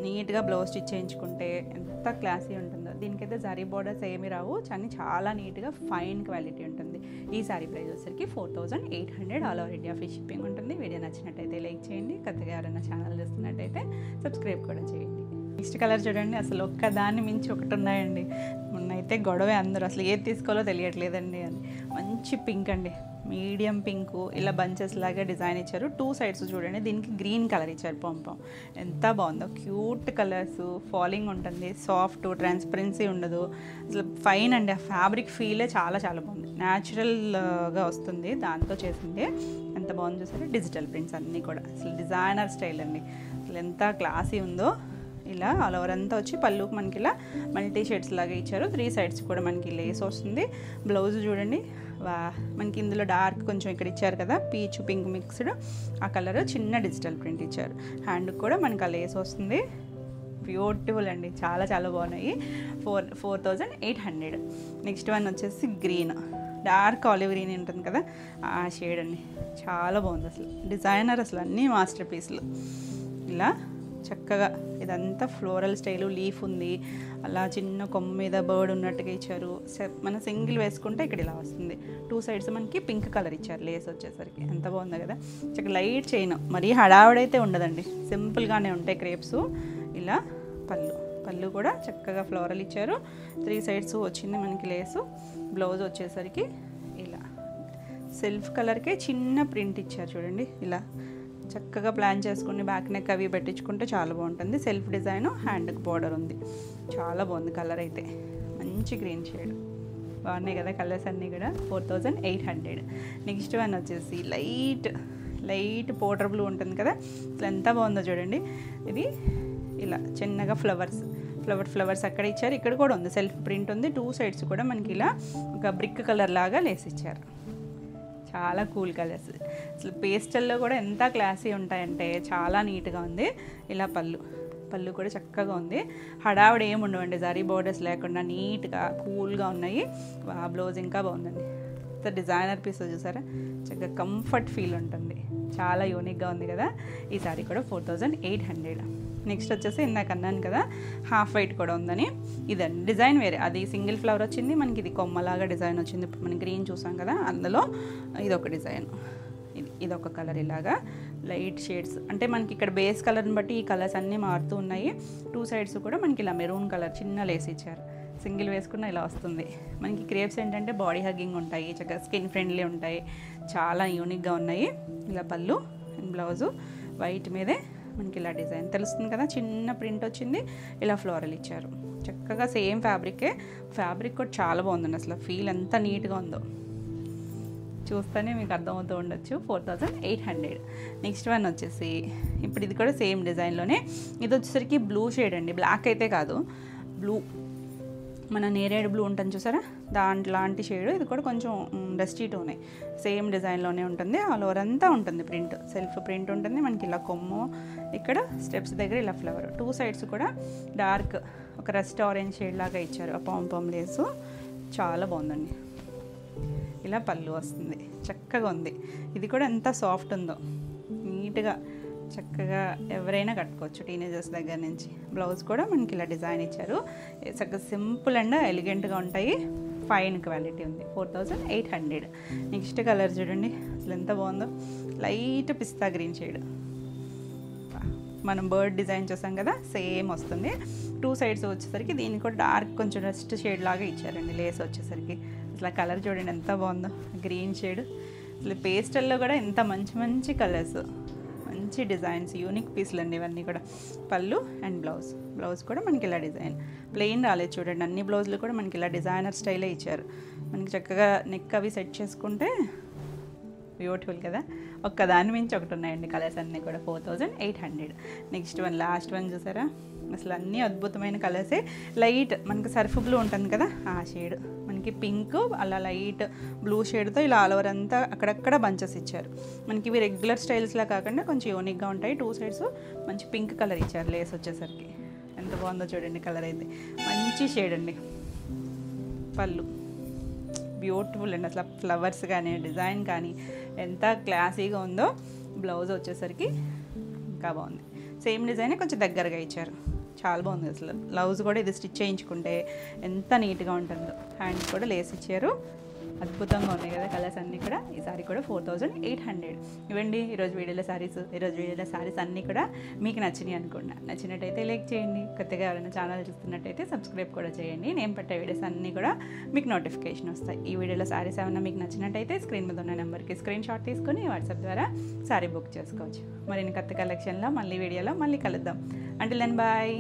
నీట్గా బ్లౌజ్ స్టిచ్ చేయించుకుంటే ఎంత క్లాసీ ఉంటుందో. దీనికైతే జరీ బోర్డర్స్ ఏమి రావు, కానీ చాలా నీట్గా ఫైన్ క్వాలిటీ ఉంటుంది. ఈ సారీ ప్రైస్ వచ్చేసరికి 4800. All over India free shipping ఉంటుంది. వీడియో నచ్చినట్టయితే లైక్ చేయండి, కొత్తగా ఎవరైనా ఛానల్ చూస్తున్నట్టయితే సబ్స్క్రైబ్ కూడా చేయండి. నెక్స్ట్ కలర్ చూడండి, అసలు ఒక్కదాన్ని మించి ఒకటి ఉన్నాయండి. మొన్నైతే గొడవే అందరూ, అసలు ఏది తీసుకోవాలో తెలియట్లేదండి అని. మంచి పింక్ అండి, మీడియం పింకు ఇలా బంచెస్ లాగా డిజైన్ ఇచ్చారు. 2 సైడ్స్ చూడండి, దీనికి గ్రీన్ కలర్ ఇచ్చారు. పంపం ఎంత బాగుందో, క్యూట్ కలర్స్, ఫాలింగ్ ఉంటుంది, సాఫ్ట్, ట్రాన్స్పరెన్సీ ఉండదు, అసలు ఫైన్ అండి. ఆ ఫ్యాబ్రిక్ ఫీలే చాలా చాలా బాగుంది, న్యాచురల్గా వస్తుంది, దాంతో చేసింది. ఎంత బాగుంది చూసారు, డిజిటల్ ప్రింట్స్ అన్నీ కూడా అసలు డిజైనర్ స్టైల్ అండి. అసలు ఎంత క్లాసీ ఉందో. ఇలా ఆల్ ఓవర్ అంతా వచ్చి పళ్ళుకి మనకి ఇలా మల్టీ షేడ్స్ లాగా ఇచ్చారు. 3 సైడ్స్ కూడా మనకి లేస్ వస్తుంది. బ్లౌజ్ చూడండి, మనకి ఇందులో డార్క్ కొంచెం ఇక్కడ ఇచ్చారు కదా, పీచ్ పింక్ మిక్స్డ్, ఆ కలర్ చిన్న డిజిటల్ ప్రింట్ ఇచ్చారు. హ్యాండ్కి కూడా మనకి ఆ లేస్ వస్తుంది. బ్యూటిఫుల్ అండి, చాలా చాలా బాగున్నాయి. 4,800. నెక్స్ట్ వన్ వచ్చేసి గ్రీన్, డార్క్ ఆలివ్ గ్రీన్ ఉంటుంది కదా, ఆ షేడ్ అండి. చాలా బాగుంది అసలు, డిజైనర్ అసలు అన్నీ మాస్టర్ పీస్లు. ఇలా చక్కగా ఇదంతా ఫ్లోరల్ స్టైలు, లీఫ్ ఉంది, అలా చిన్న కొమ్మ మీద బర్డ్ ఉన్నట్టుగా ఇచ్చారు. మన సింగిల్ వేసుకుంటే ఇక్కడ ఇలా వస్తుంది. 2 సైడ్స్ మనకి పింక్ కలర్ ఇచ్చారు లేస్ వచ్చేసరికి. ఎంత బాగుంది కదా, చక్కగా లైట్ చైన్, మరీ హడావుడైతే ఉండదండి, సింపుల్గానే ఉంటాయి క్రేప్స్. ఇలా పళ్ళు కూడా చక్కగా ఫ్లోరల్ ఇచ్చారు. 3 సైడ్స్ వచ్చింది మనకి లేసు. బ్లౌజ్ వచ్చేసరికి ఇలా సెల్ఫ్ కలర్కే చిన్న ప్రింట్ ఇచ్చారు చూడండి. ఇలా చక్కగా ప్లాన్ చేసుకుని బ్యాక్ నెక్ అవి పెట్టించుకుంటే చాలా బాగుంటుంది. సెల్ఫ్ డిజైన్, హ్యాండ్కి బార్డర్ ఉంది, చాలా బాగుంది. కలర్ అయితే మంచి గ్రీన్ షేడ్, బాగున్నాయి కదా కలర్స్ అన్నీ కూడా. 4,800. నెక్స్ట్ వన్ వచ్చేసి లైట్ పౌడర్ బ్లూ ఉంటుంది కదా, అసలు ఎంత బాగుందో చూడండి. ఇది ఇలా చిన్నగా ఫ్లవర్స్ అక్కడ ఇచ్చారు, ఇక్కడ కూడా ఉంది, సెల్ఫ్ ప్రింట్ ఉంది. 2 సైడ్స్ కూడా మనకి ఇలా ఒక బ్రిక్ కలర్ లాగా లేస్ ఇచ్చారు. చాలా కూల్ కలర్స్, అసలు పేస్టల్లో కూడా ఎంత క్లాసీ ఉంటాయంటే చాలా నీట్గా ఉంది. ఇలా పళ్ళు కూడా చక్కగా ఉంది, హడావిడి ఏమి ఉండవండి, జరీ బోర్డర్స్ లేకుండా నీట్గా కూల్గా ఉన్నాయి. ఆ బ్లౌజ్ ఇంకా బాగుందండి. డిజైనర్ పీస్ చూసారా, చక్కగా కంఫర్ట్ ఫీల్ ఉంటుంది, చాలా యూనిక్గా ఉంది కదా. ఈ సారీ కూడా 4,800. నెక్స్ట్ వచ్చేసి ఇందాక అన్నాను కదా హాఫ్ వైట్ కూడా ఉందని, ఇదండి డిజైన్ వేరే. అది సింగిల్ ఫ్లవర్ వచ్చింది మనకి, ఇది కొమ్మలాగా డిజైన్ వచ్చింది. ఇప్పుడు మనం గ్రీన్ చూసాం కదా, అందులో ఇదొక డిజైన్, ఇదొక కలర్. ఇలాగా లైట్ షేడ్స్ అంటే మనకి ఇక్కడ బేస్ కలర్ని బట్టి ఈ కలర్స్ అన్నీ మారుతూ ఉన్నాయి. 2 సైడ్స్ కూడా మనకి ఇలా మెరూన్ కలర్ చిన్న లేస్ ఇచ్చారు. సింగిల్ వేసుకున్న ఇలా వస్తుంది. మనకి క్రేప్స్ ఏంటంటే బాడీ హగ్గింగ్ ఉంటాయి, చక్కగా స్కిన్ ఫ్రెండ్లీ ఉంటాయి, చాలా యూనిక్గా ఉన్నాయి. ఇలా పళ్ళు అండ్ బ్లౌజు వైట్ మీదే మనకి ఇలా డిజైన్ తెలుస్తుంది కదా, చిన్న ప్రింట్ వచ్చింది, ఇలా ఫ్లోరల్ ఇచ్చారు. చక్కగా సేమ్ ఫ్యాబ్రిక్ కూడా చాలా బాగుందండి, అసలు ఫీల్ ఎంత నీట్గా ఉందో చూస్తేనే మీకు అర్థమవుతూ ఉండొచ్చు. 4,800. నెక్స్ట్ వన్ వచ్చేసి ఇప్పుడు ఇది కూడా సేమ్ డిజైన్లోనే, ఇది వచ్చేసరికి బ్లూ షేడ్ అండి, బ్లాక్ అయితే కాదు, బ్లూ, మన నేరేడ్ బ్లూ ఉంటుంది చూసారా, దాంట్లాంటి షేడ్. ఇది కూడా కొంచెం డస్టీ టోనే, సేమ్ డిజైన్లోనే ఉంటుంది. ఆల్ ఓవర్ అంతా ఉంటుంది ప్రింట్, సెల్ఫ్ ప్రింట్ ఉంటుంది మనకి. ఇలా కొమ్ము, ఇక్కడ స్టెప్స్ దగ్గర ఇలా ఫ్లవర్. 2 సైడ్స్ కూడా డార్క్ ఒక రస్ట్ ఆరెంజ్ షేడ్ లాగా ఇచ్చారు. ఆ పామ్ లేసు చాలా బాగుందండి. ఇలా పళ్ళు వస్తుంది, చక్కగా ఉంది. ఇది కూడా ఎంత సాఫ్ట్ ఉందో, నీట్గా చక్కగా ఎవరైనా కట్టుకోవచ్చు, టీనేజర్స్ దగ్గర నుంచి. బ్లౌజ్ కూడా మనకి ఇలా డిజైన్ ఇచ్చారు, చక్కగా సింపుల్ అండ్ ఎలిగెంట్గా ఉంటాయి, ఫైన్ క్వాలిటీ ఉంది. 4,800. నెక్స్ట్ కలర్ చూడండి, అసలు ఎంత బాగుందో, లైట్ పిస్తా గ్రీన్ షేడ్. మనం బర్డ్ డిజైన్ చూసాం కదా, సేమ్ వస్తుంది. 2 సైడ్స్ వచ్చేసరికి దీనికి కూడా డార్క్ కొంచెం రస్ట్ షేడ్ లాగా ఇచ్చారండి లేస్ వచ్చేసరికి. అసలు కలర్ చూడండి ఎంత బాగుందో, గ్రీన్ షేడ్. అసలు పేస్టల్లో కూడా ఎంత మంచి కలర్స్, మంచి డిజైన్స్, యూనిక్ పీస్లు అండి ఇవన్నీ కూడా. పళ్ళు అండ్ బ్లౌజ్ కూడా మనకి ఇలా డిజైన్, ప్లెయిన్ రాలేదు చూడండి, అన్ని బ్లౌజులు కూడా మనకి ఇలా డిజైనర్ స్టైలే ఇచ్చారు. మనకి చక్కగా నెక్ అవి సెట్ చేసుకుంటే బ్యూటిఫుల్ కదా. ఒక్కదాని మించి ఒకటి ఉన్నాయండి కలర్స్ అన్నీ కూడా. 4,800. నెక్స్ట్ వన్, లాస్ట్ వన్ చూసారా, అసలు అన్నీ అద్భుతమైన కలర్సే. లైట్ మనకి సర్ఫ్ బ్లూ ఉంటుంది కదా, ఆ షేడ్ మనకి పింక్, అలా లైట్ బ్లూ షేడ్తో ఇలా ఆల్ ఓవర్ అంతా అక్కడక్కడ బంచెస్ ఇచ్చారు. మనకి ఇవి రెగ్యులర్ స్టైల్స్లా కాకుండా కొంచెం యూనిక్గా ఉంటాయి. 2 సైడ్స్ మంచి పింక్ కలర్ ఇచ్చారు లేస్ వచ్చేసరికి. ఎంత బాగుందో చూడండి కలర్ అయితే, మంచి షేడ్ అండి. పళ్ళు బ్యూటిఫుల్ అండి, అసలు ఫ్లవర్స్ కానీ డిజైన్ కానీ ఎంత క్లాసీగా ఉందో. బ్లౌజ్ వచ్చేసరికి ఇంకా బాగుంది, సేమ్ డిజైనే కొంచెం దగ్గరగా ఇచ్చారు, చాలా బాగుంది అసలు. బ్లౌజ్ కూడా ఇది స్టిచ్ చేయించుకుంటే ఎంత నీట్గా ఉంటుందో. హ్యాండ్స్ కూడా లేస్ ఇచ్చారు, అద్భుతంగా ఉన్నాయి కదా కలర్స్ అన్నీ కూడా. ఈ సారీ కూడా 4800. ఇవ్వండి ఈరోజు వీడియోలో సారీస్ అన్నీ కూడా మీకు నచ్చినాయి అనుకున్నా. నచ్చినట్టయితే లైక్ చేయండి. కొత్తగా ఎవరైనా ఛానల్ చూస్తున్నట్టయితే సబ్స్క్రైబ్ కూడా చేయండి. నేను పెట్టే వీడియోస్ అన్నీ కూడా మీకు నోటిఫికేషన్ వస్తాయి. ఈ వీడియోలో సారీస్ ఏమైనా మీకు నచ్చినట్టయితే స్క్రీన్ మీద ఉన్న నెంబర్కి స్క్రీన్ షాట్ తీసుకొని వాట్సాప్ ద్వారా సారీ బుక్ చేసుకోవచ్చు. మరి నేను కొత్త కలెక్షన్లో వీడియోలో మళ్ళీ కలుద్దాం. Until then bye.